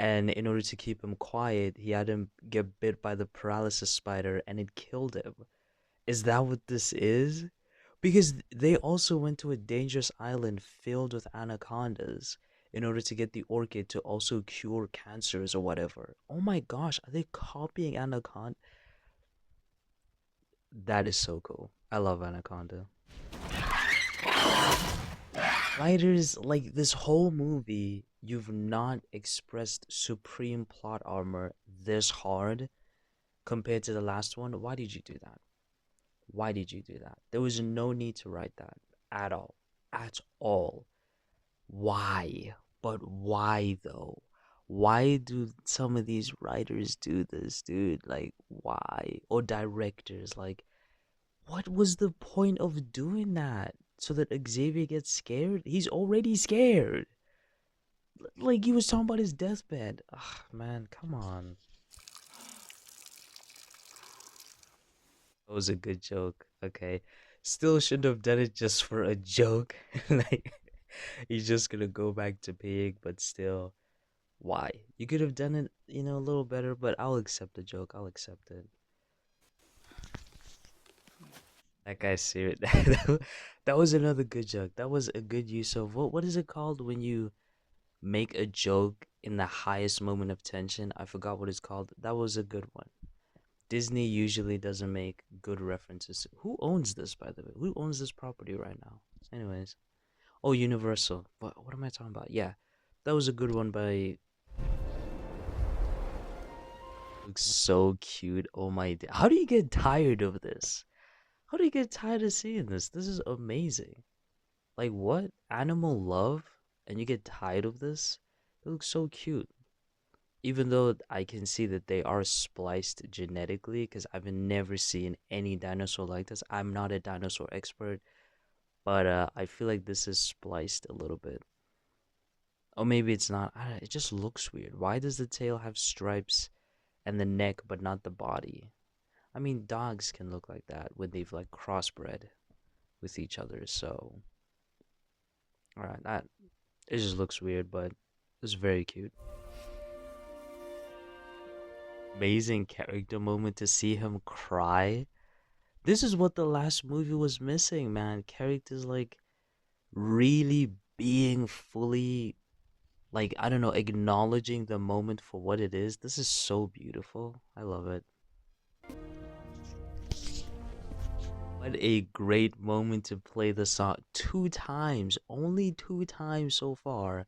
Speaker 1: And in order to keep him quiet, he had him get bit by the paralysis spider and it killed him. Is that what this is? Because they also went to a dangerous island filled with anacondas in order to get the orchid to also cure cancers or whatever. Oh my gosh, are they copying Anaconda? That is so cool. I love Anaconda. Writers, like this whole movie, you've not expressed supreme plot armor this hard compared to the last one. Why did you do that? Why did you do that? There was no need to write that at all. At all. Why? But why though? Why do some of these writers do this, dude? Like, why? Or directors, like, what was the point of doing that? So that Xavier gets scared? He's already scared. Like, he was talking about his deathbed. Ugh, man, come on. That was a good joke. Okay. Still shouldn't have done it just for a joke. Like, he's just gonna go back to pig, but still. Why? You could have done it, a little better, but I'll accept the joke. I'll accept it. That guy's serious. That was another good joke. That was a good use of what is it called when you make a joke in the highest moment of tension? I forgot what it's called. That was a good one. Disney usually doesn't make good references. Who owns this, by the way? Who owns this property right now? Anyways. Oh, Universal. What am I talking about? Yeah. That was a good one by looks so cute. Oh my. How do you get tired of this? How do you get tired of seeing this? This is amazing. Like what? Animal love? And you get tired of this? It looks so cute. Even though I can see that they are spliced genetically, because I've never seen any dinosaur like this. I'm not a dinosaur expert, but I feel like this is spliced a little bit. Or maybe it's not. It just looks weird. Why does the tail have stripes and the neck, but not the body? I mean, dogs can look like that when they've like crossbred with each other. So, alright, that it just looks weird, but it's very cute. Amazing character moment to see him cry. This is what the last movie was missing, man. Characters like really being fully, like, I don't know, acknowledging the moment for what it is. This is so beautiful. I love it. What a great moment to play the song 2 times, only 2 times so far.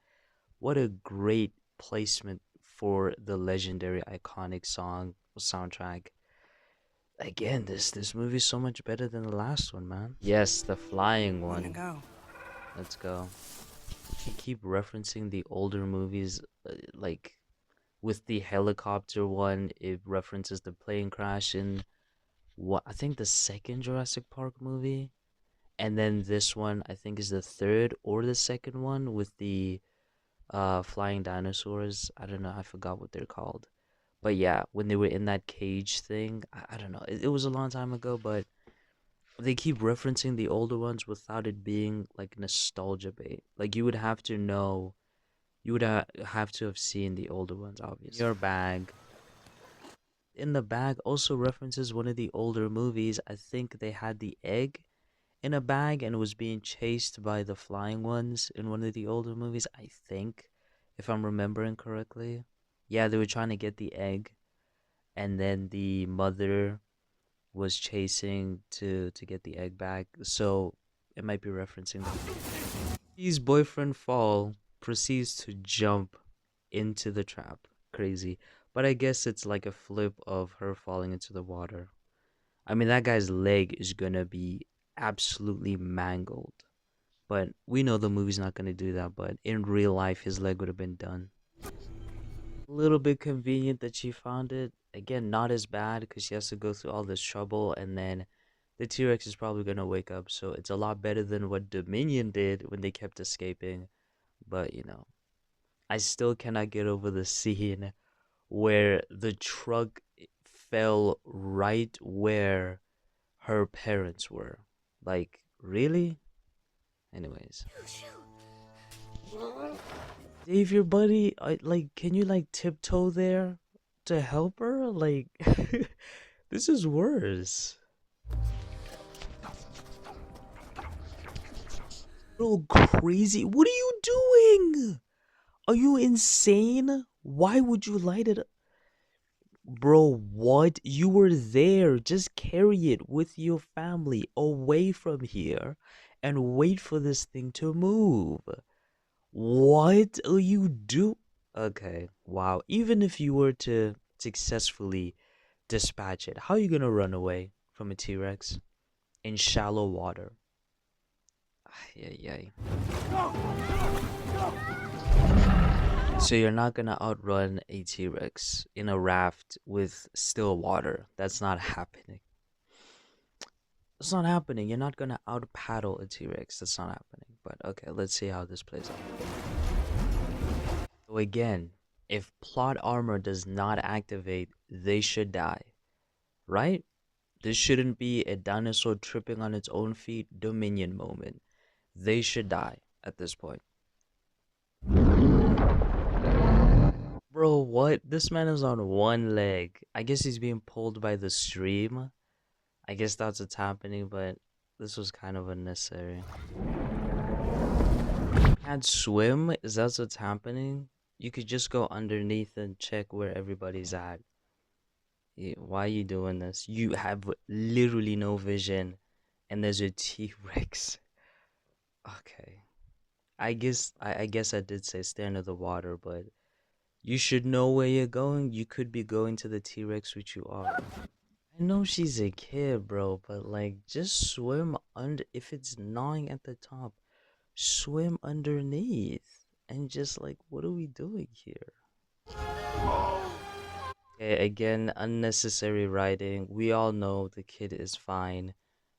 Speaker 1: What a great placement for the legendary iconic song soundtrack. Again, this movie is so much better than the last one, man. Yes, the flying
Speaker 3: Wanna
Speaker 1: one.
Speaker 3: go?
Speaker 1: Let's go. You keep referencing the older movies, like with the helicopter one, it references the plane crash in what I think the second Jurassic Park movie, and then this one I think is the third or the second one with the flying dinosaurs. I don't know, I forgot what they're called. But yeah, when they were in that cage thing, I don't know. It was a long time ago, but they keep referencing the older ones without it being like nostalgia bait. Like you would have to know, you would have to have seen the older ones, obviously. Your bag. In the bag also references one of the older movies. I think they had the egg in a bag and was being chased by the flying ones in one of the older movies, I think, if I'm remembering correctly. Yeah, they were trying to get the egg, and then the mother was chasing to get the egg back. So it might be referencing that. His boyfriend Fall proceeds to jump into the trap. Crazy. But I guess it's like a flip of her falling into the water. I mean, that guy's leg is gonna be absolutely mangled. But we know the movie's not gonna do that, but in real life, his leg would have been done. A little bit convenient that she found it. Again, not as bad because she has to go through all this trouble, and then the T-Rex is probably gonna wake up, so it's a lot better than what Dominion did when they kept escaping. But, I still cannot get over the scene where the truck fell right where her parents were. Like, really? Anyways. Dave, your buddy, like, can you like tiptoe there to help her? Like, this is worse. Bro, crazy. What are you doing? Are you insane? Why would you light it up? Bro, what? You were there. Just carry it with your family away from here and wait for this thing to move. What are you do? Okay, wow. Even if you were to successfully dispatch it, how are you gonna run away from a T-Rex in shallow water? Ay, ay, ay. So you're not gonna outrun a T-Rex in a raft with still water. That's not happening. It's not happening. You're not gonna out paddle a T-Rex. That's not happening. But okay, let's see how this plays out. So again, if plot armor does not activate, they should die, right? This shouldn't be a dinosaur tripping on its own feet Dominion moment. They should die at this point. Bro, what? This man is on one leg. I guess he's being pulled by the stream. I guess that's what's happening, but this was kind of unnecessary. Can't swim? Is that what's happening? You could just go underneath and check where everybody's at. Why are you doing this? You have literally no vision, and there's a T-Rex. Okay. I guess I did say stay under the water, but you should know where you're going. You could be going to the T-Rex, which you are. I know she's a kid, bro, but like just swim under if it's gnawing at the top, swim underneath and just like what are we doing here? Okay, again, unnecessary writing. We all know the kid is fine.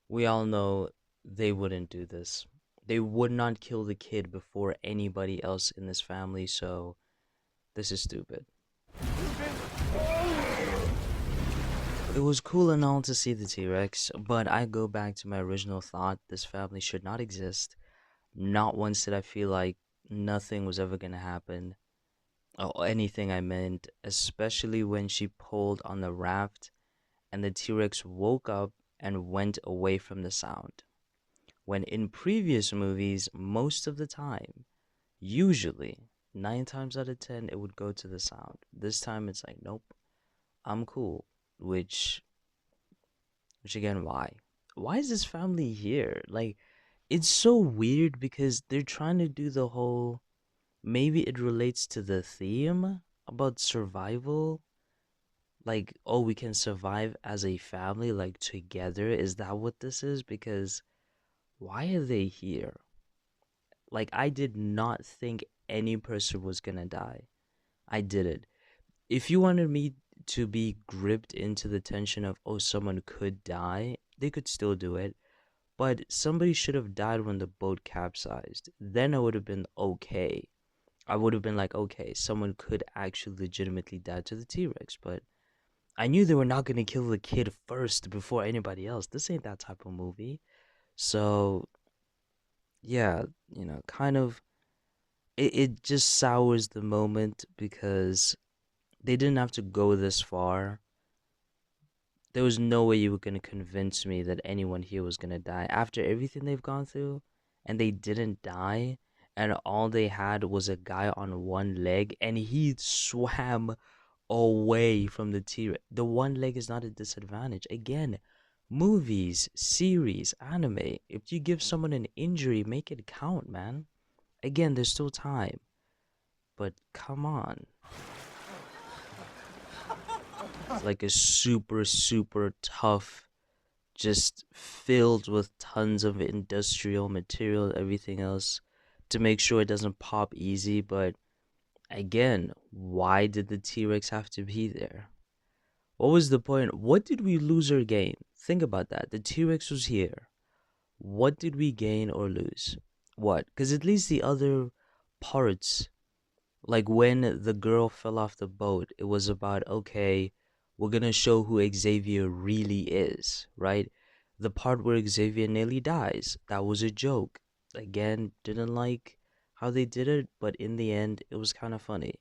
Speaker 1: We all know they wouldn't do this. They would not kill the kid before anybody else in this family, so this is stupid. It was cool and all to see the T-Rex, but I go back to my original thought. This family should not exist. Not once did I feel like nothing was ever gonna happen. Or anything I meant, especially when she pulled on the raft and the T-Rex woke up and went away from the sound. When in previous movies, most of the time, usually, 9 times out of 10, it would go to the sound. This time it's like, nope, I'm cool. Which again, why? Why is this family here? Like, it's so weird because they're trying to do the whole, maybe it relates to the theme about survival. Like, oh, we can survive as a family, like together. Is that what this is? Because why are they here? Like, I did not think any person was gonna die. I didn't. If you wanted me to be gripped into the tension of, oh, someone could die, they could still do it. But somebody should have died when the boat capsized. Then I would have been okay. I would have been like, okay, someone could actually legitimately die to the T-Rex. But I knew they were not going to kill the kid first before anybody else. This ain't that type of movie. So, yeah, kind of, it just sours the moment because they didn't have to go this far. There was no way you were going to convince me that anyone here was going to die after everything they've gone through, and they didn't die, and all they had was a guy on one leg and he swam away from the T-Rex. The one leg is not a disadvantage. Again, movies, series, anime, if you give someone an injury, make it count, man. Again, there's still time, but come on. It's like a super, super tough, just filled with tons of industrial material, everything else, to make sure it doesn't pop easy. But again, why did the T-Rex have to be there? What was the point? What did we lose or gain? Think about that. The T-Rex was here. What did we gain or lose? What? Because at least the other parts, like when the girl fell off the boat, it was about, okay, we're gonna show who Xavier really is, right? The part where Xavier nearly dies, that was a joke. Again, didn't like how they did it, but in the end, it was kind of funny.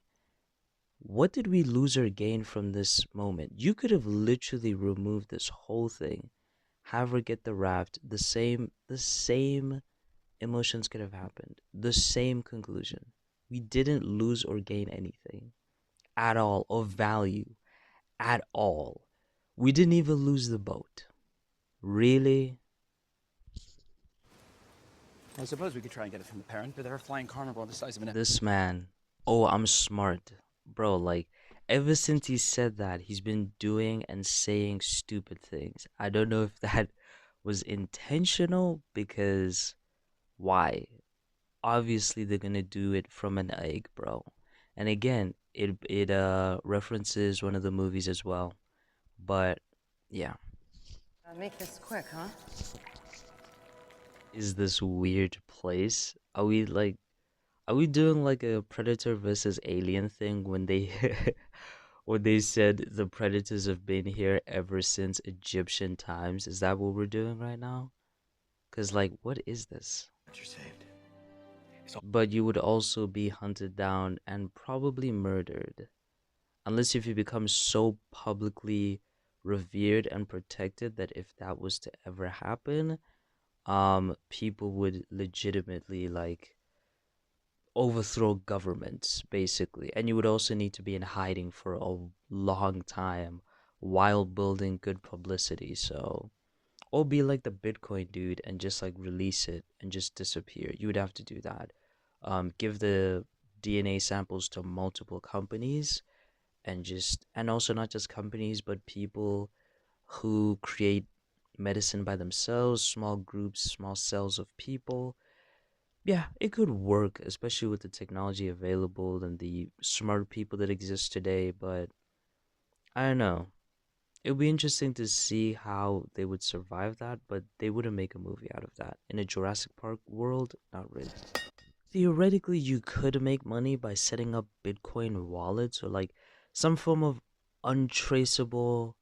Speaker 1: What did we lose or gain from this moment? You could have literally removed this whole thing, have her get the raft, the same emotions could have happened, the same conclusion. We didn't lose or gain anything at all of value at all. We didn't even lose the boat. Really?
Speaker 4: I suppose we could try and get it from the parent, but they're a flying carnival the size of an...
Speaker 1: This man. Oh, I'm smart. Bro, like, ever since he said that, he's been doing and saying stupid things. I don't know if that was intentional because why? Obviously, they're gonna do it from an egg, bro. And again, it references one of the movies as well. But yeah,
Speaker 3: Make this quick, huh?
Speaker 1: is this weird place? Are we doing like a predator versus alien thing when they when they said the predators have been here ever since Egyptian times? Is that what we're doing right now? Cause like what is this?
Speaker 2: You're saved.
Speaker 1: But you would also be hunted down and probably murdered. Unless if you become so publicly revered and protected that if that was to ever happen, people would legitimately like overthrow governments basically, and you would also need to be in hiding for a long time while building good publicity. So or be like the Bitcoin dude and just like release it and just disappear. You would have to do that. Give the DNA samples to multiple companies and also not just companies but people who create medicine by themselves, small groups, small cells of people. Yeah, it could work, especially with the technology available and the smart people that exist today, but I don't know. It would be interesting to see how they would survive that, but they wouldn't make a movie out of that. In a Jurassic Park world, not really. Theoretically, you could make money by setting up Bitcoin wallets or like some form of untraceable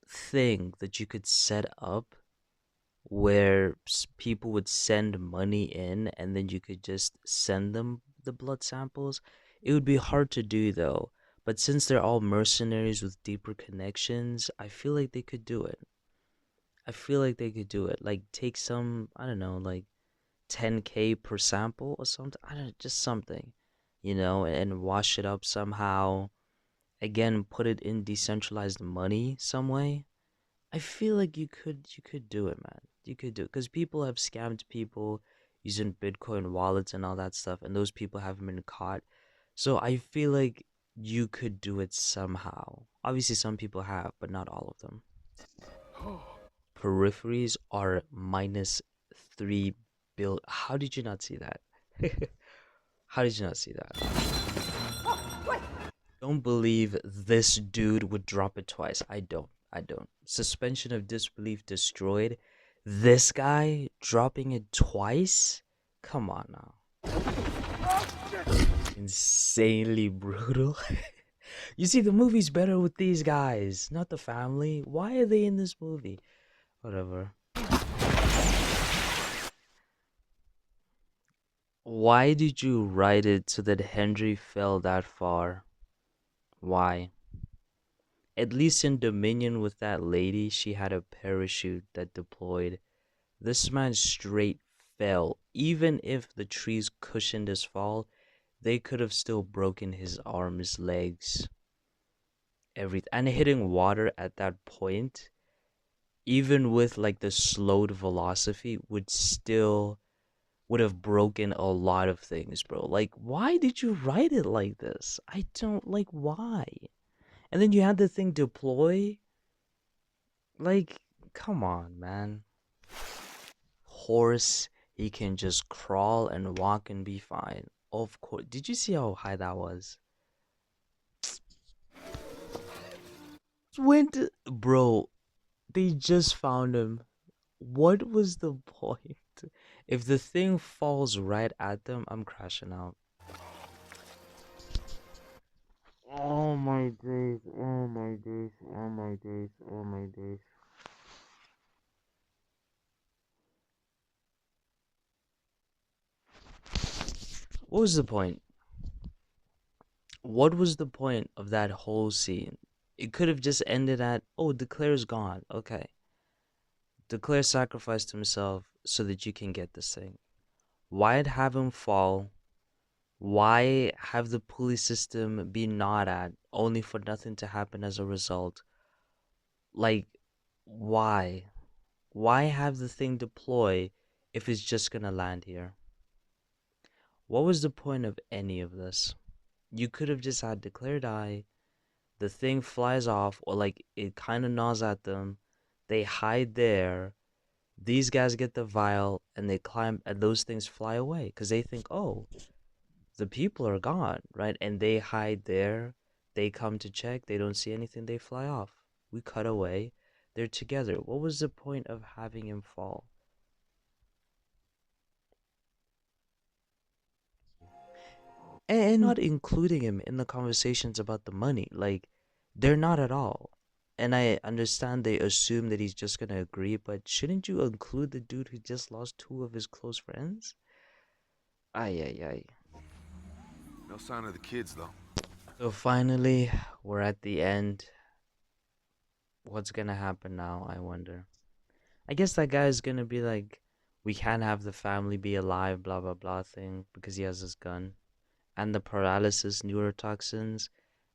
Speaker 1: thing that you could set up where people would send money in and then you could just send them the blood samples. It would be hard to do though. But since they're all mercenaries with deeper connections, I feel like they could do it. I feel like they could do it. Like take some, I don't know, like 10K per sample or something. I don't know, just something, and wash it up somehow. Again, put it in decentralized money some way. I feel like you could do it, man. You could do it because people have scammed people using Bitcoin wallets and all that stuff, and those people haven't been caught. So I feel like you could do it somehow. Obviously, some people have, but not all of them. Peripheries are minus 3 bill. How did you not see that? How did you not see that? Don't believe this dude would drop it twice. I don't. I don't. Suspension of disbelief destroyed. This guy dropping it twice? Come on now. Insanely brutal. You see, the movie's better with these guys, not the family. Why are they in this movie? Whatever. Why did you write it so that Henry fell that far? Why? At least in Dominion with that lady, she had a parachute that deployed. This man straight fell. Even if the trees cushioned his fall, they could have still broken his arms, legs, everything. And hitting water at that point, even with like the slowed velocity, would have broken a lot of things, bro. Like, why did you write it like this? I don't like why. And then you had the thing deploy. Like, come on, man. Horse, he can just crawl and walk and be fine. Of course. Did you see how high that was? Bro, they just found him. What was the point? If the thing falls right at them, I'm crashing out. Oh my days, oh my days, oh my days, oh my days. What was the point? What was the point of that whole scene? It could have just ended at, oh, Declare's gone. Okay. Declare sacrificed himself so that you can get this thing. Why'd have him fall? Why have the pulley system be gnawed at only for nothing to happen as a result? Like, why? Why have the thing deploy if it's just gonna land here? What was the point of any of this? You could have just had Declare die, the thing flies off, or like it kind of gnaws at them, they hide there, these guys get the vial, and they climb, and those things fly away because they think, oh, the people are gone, right? And they hide there, they come to check, they don't see anything, they fly off. We cut away, they're together. What was the point of having him fall? And not including him in the conversations about the money. Like, they're not at all. And I understand they assume that he's just gonna agree, but shouldn't you include the dude who just lost two of his close friends? Ay, ay, ay.
Speaker 8: No sign of the kids, though.
Speaker 1: So finally, we're at the end. What's gonna happen now, I wonder? I guess that guy is gonna be like, we can't have the family be alive, blah blah blah thing, because he has his gun. And the paralysis neurotoxins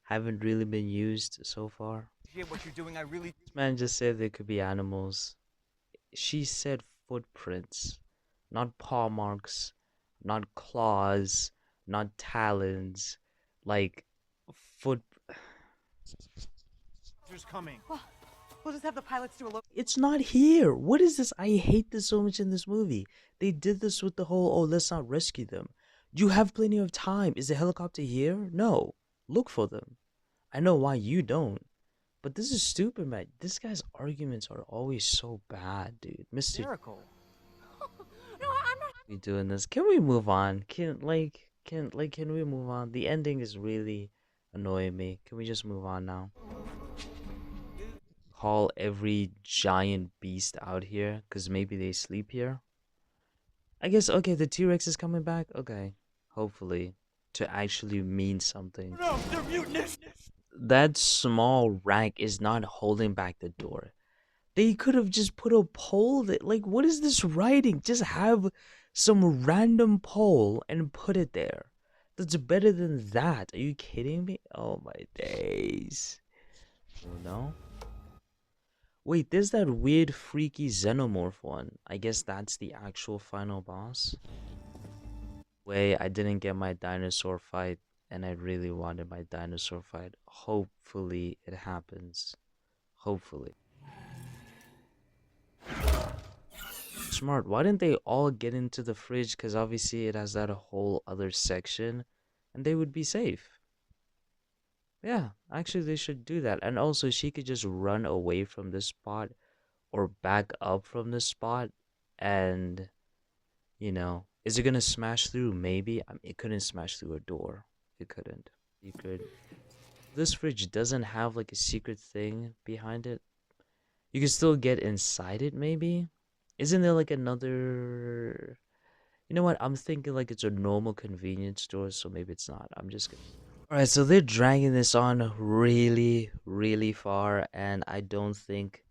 Speaker 1: haven't really been used so far.
Speaker 2: What you're doing, I really.
Speaker 1: This man just said they could be animals. She said footprints, not paw marks, not claws, not talons, like foot.
Speaker 2: Coming.
Speaker 3: Well, we'll just have the pilots do a look.
Speaker 1: It's not here. What is this? I hate this so much in this movie. They did this with the whole, oh, let's not rescue them. You have plenty of time. Is the helicopter here? No. Look for them. I know why you don't. But this is stupid, man. This guy's arguments are always so bad, dude. Mr.
Speaker 2: Miracle.
Speaker 3: No, I'm not.
Speaker 1: We doing this. Can we move on? Can we move on? The ending is really annoying me. Can we just move on now? Call every giant beast out here, because maybe they sleep here. I guess, okay, the T-Rex is coming back. Okay, hopefully, to actually mean something.
Speaker 2: No, they're mutinists.
Speaker 1: That small rank is not holding back the door. They could have just put a pole that, like, what is this writing? Just have some random pole and put it there. That's better than that. Are you kidding me? Oh my days. You know? Wait, there's that weird freaky xenomorph one. I guess that's the actual final boss. Wait, I didn't get my dinosaur fight, and I really wanted my dinosaur fight. Hopefully it happens. Hopefully. Smart. Why didn't they all get into the fridge? Because obviously it has that whole other section, and they would be safe. Yeah, actually they should do that. And also she could just run away from this spot or back up from this spot, and you know, is it gonna smash through? Maybe. I mean, it couldn't smash through a door. It couldn't. You could. This fridge doesn't have like a secret thing behind it. You can still get inside it, maybe. Isn't there like another? You know what? I'm thinking like it's a normal convenience store, so maybe it's not. I'm just gonna. Alright, so they're dragging this on really, really far, and I don't think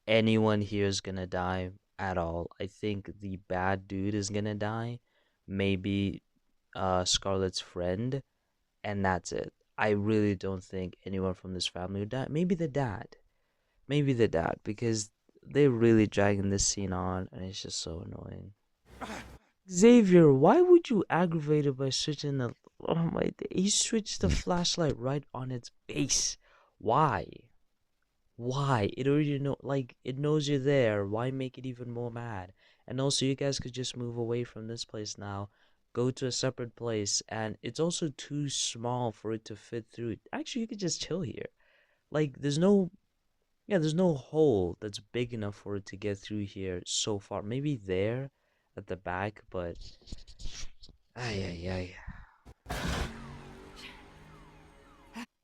Speaker 1: anyone here is gonna die at all. I think the bad dude is gonna die. Maybe Scarlett's friend, and that's it. I really don't think anyone from this family would die. Maybe the dad. Maybe the dad, because they're really dragging this scene on, and it's just so annoying. Xavier, why would you aggravate it by switching the... Oh my... He switched the flashlight right on its base. Why? Why? It already know... Like, it knows you're there. Why make it even more mad? And also, you guys could just move away from this place now. Go to a separate place. And it's also too small for it to fit through. Actually, you could just chill here. Like, there's no... Yeah, there's no hole that's big enough for it to get through here so far. Maybe there at the back, but... Ay, ay, ay.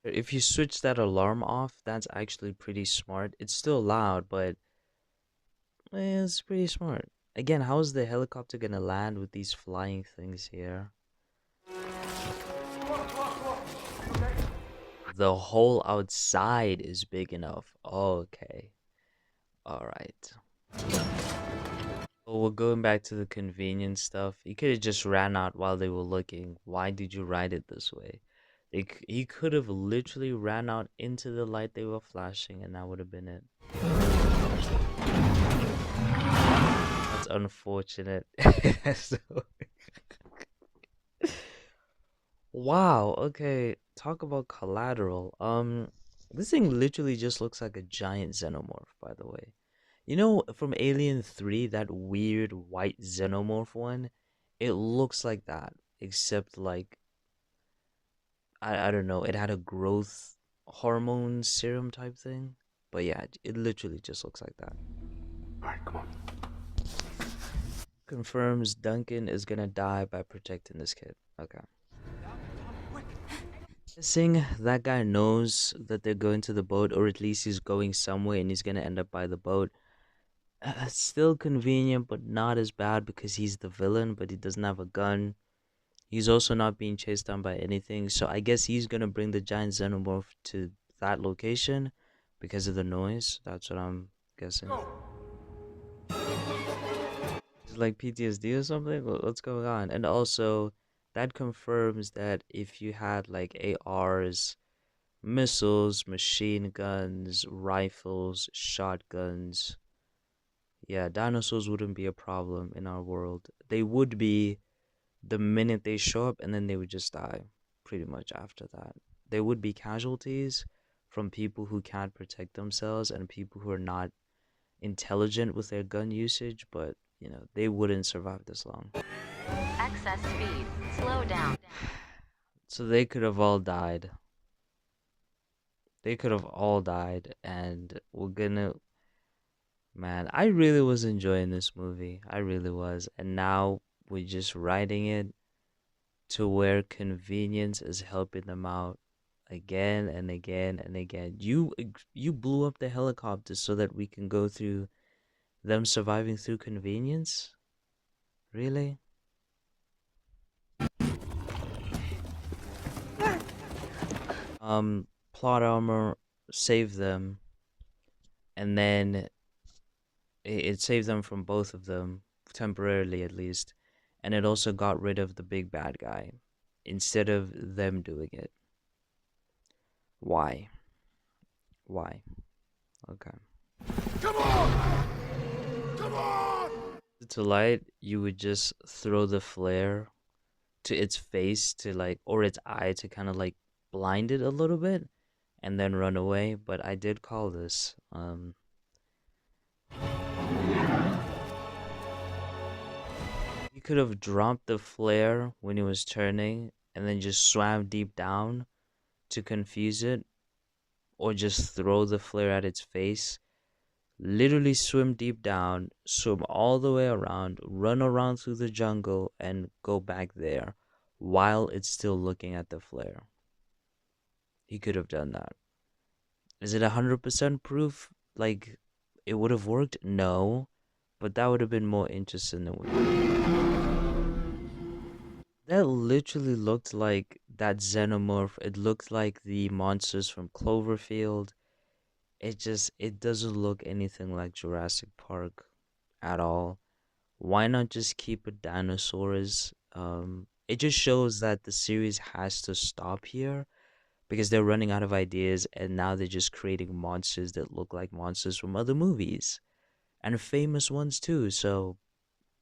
Speaker 1: If you switch that alarm off, that's actually pretty smart. It's still loud, but... it's pretty smart. Again, how is the helicopter gonna land with these flying things here? the whole outside is big enough. Okay. All right. Well, we're going back to the convenience stuff. He could have just ran out while they were looking. Why did you write it this way? He could have literally ran out into the light they were flashing, and that would have been it. That's unfortunate. So- Wow, okay. Talk about collateral. This thing literally just looks like a giant xenomorph, by the way. You know, from Alien 3, that weird white xenomorph one, it looks like that, except like I don't know, it had a growth hormone serum type thing. But yeah, it literally just looks like that.
Speaker 8: Alright, come on.
Speaker 1: Confirms Duncan is gonna die by protecting this kid. Okay. Guessing that guy knows that they're going to the boat, or at least he's going somewhere and he's gonna end up by the boat. Still convenient, but not as bad because he's the villain, but he doesn't have a gun. He's also not being chased down by anything, so I guess he's gonna bring the giant xenomorph to that location because of the noise. That's what I'm guessing. Is it like PTSD or something? What's going on? And also, that confirms that if you had like ARs, missiles, machine guns, rifles, shotguns, yeah, dinosaurs wouldn't be a problem in our world. They would be the minute they show up, and then they would just die pretty much after that. There would be casualties from people who can't protect themselves and people who are not intelligent with their gun usage, but they wouldn't survive this long.
Speaker 9: Excess speed. Slow down.
Speaker 1: So they could have all died. They could have all died, and we're gonna. Man, I really was enjoying this movie. I really was. And now we're just writing it to where convenience is helping them out again and again and again. You blew up the helicopter so that we can go through them surviving through convenience? Really? Plot armor saved them, and then it saved them from both of them, temporarily at least, and it also got rid of the big bad guy instead of them doing it. Why? Why? Okay.
Speaker 8: Come on! Come on!
Speaker 1: To light, you would just throw the flare to its face to like, or its eye to kind of like blind it a little bit and then run away. But I did call this. He could have dropped the flare when he was turning and then just swam deep down to confuse it, or just throw the flare at its face. Literally swim deep down, swim all the way around, run around through the jungle, and go back there while it's still looking at the flare. He could have done that. Is it 100% proof? Like, it would have worked? No. But that would have been more interesting than that literally looked like that xenomorph. It looked like the monsters from Cloverfield. It doesn't look anything like Jurassic Park at all. Why not just keep it dinosaurs? It just shows that the series has to stop here because they're running out of ideas, and now they're just creating monsters that look like monsters from other movies and famous ones too. So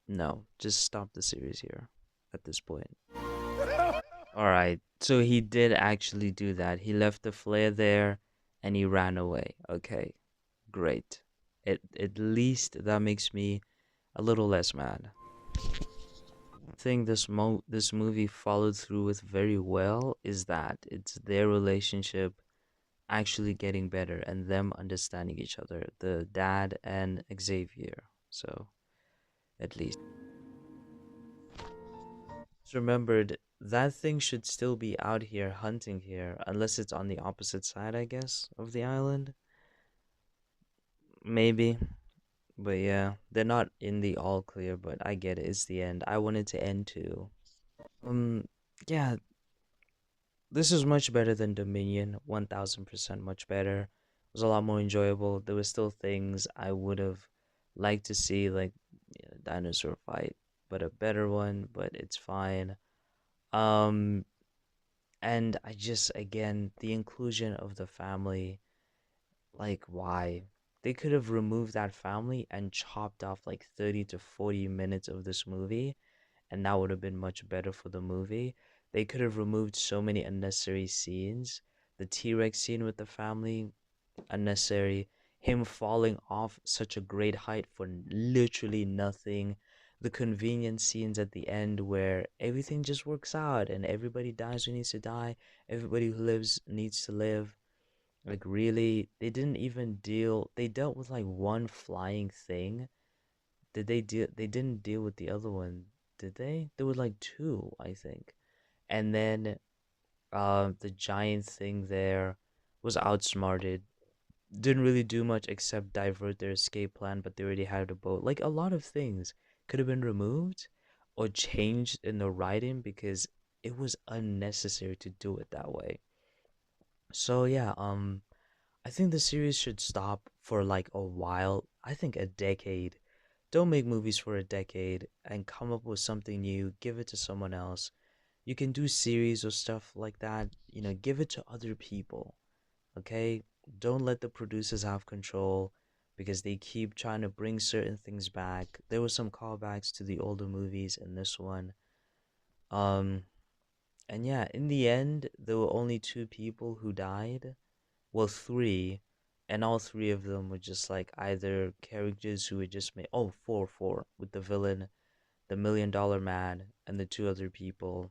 Speaker 1: no, just stop the series here at this point. All right, so he did actually do that. He left the flare there and he ran away. Okay, great. At least that makes me a little less mad. Thing this movie followed through with very well is that it's their relationship actually getting better and them understanding each other, the dad and Xavier. So at least just remembered that thing should still be out here hunting here, unless it's on the opposite side, I guess, of the island. Maybe. But yeah, they're not in the all clear, but I get it. It's the end. I wanted to end too. Um, yeah, this is much better than Dominion, 1000% much better. It was a lot more enjoyable. There were still things I would have liked to see, like dinosaur fight, but a better one, but it's fine. Um, and I just, again, the inclusion of the family, like, why? They could have removed that family and chopped off like 30 to 40 minutes of this movie, and that would have been much better for the movie. They could have removed so many unnecessary scenes. The T-Rex scene with the family, unnecessary. Him falling off such a great height for literally nothing. The convenience scenes at the end where everything just works out and everybody dies who needs to die, everybody who lives needs to live. Like, really, they didn't even deal. They dealt with like one flying thing. Did they deal? They didn't deal with the other one, did they? There were like two, I think. And then, the giant thing there was outsmarted. Didn't really do much except divert their escape plan, but they already had a boat. Like, a lot of things could have been removed or changed in the writing because it was unnecessary to do it that way. So yeah, I think the series should stop for like a while. I think a decade. Don't make movies for a decade and come up with something new. Give it to someone else. You can do series or stuff like that. Give it to other people. Okay? Don't let the producers have control because they keep trying to bring certain things back. There were some callbacks to the older movies in this one. Um, and yeah, in the end, there were only two people who died. Well, three, and all three of them were just like either characters who had just made, oh, four, with the villain, the $1 million man, and the two other people.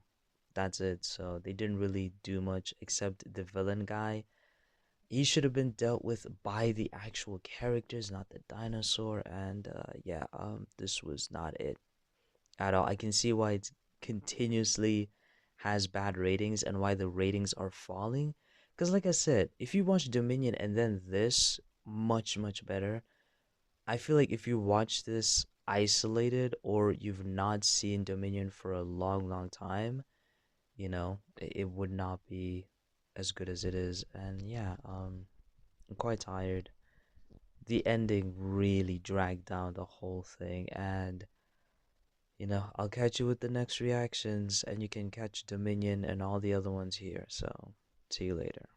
Speaker 1: That's it. So they didn't really do much except the villain guy. He should have been dealt with by the actual characters, not the dinosaur. And yeah, this was not it at all. I can see why it continuously has bad ratings and why the ratings are falling. Because, like I said, if you watch Dominion and then this, much, much better. I feel like if you watch this isolated or you've not seen Dominion for a long, long time, it would not be as good as it is. And yeah, I'm quite tired. The ending really dragged down the whole thing, and I'll catch you with the next reactions, and you can catch Dominion and all the other ones here. So, see you later.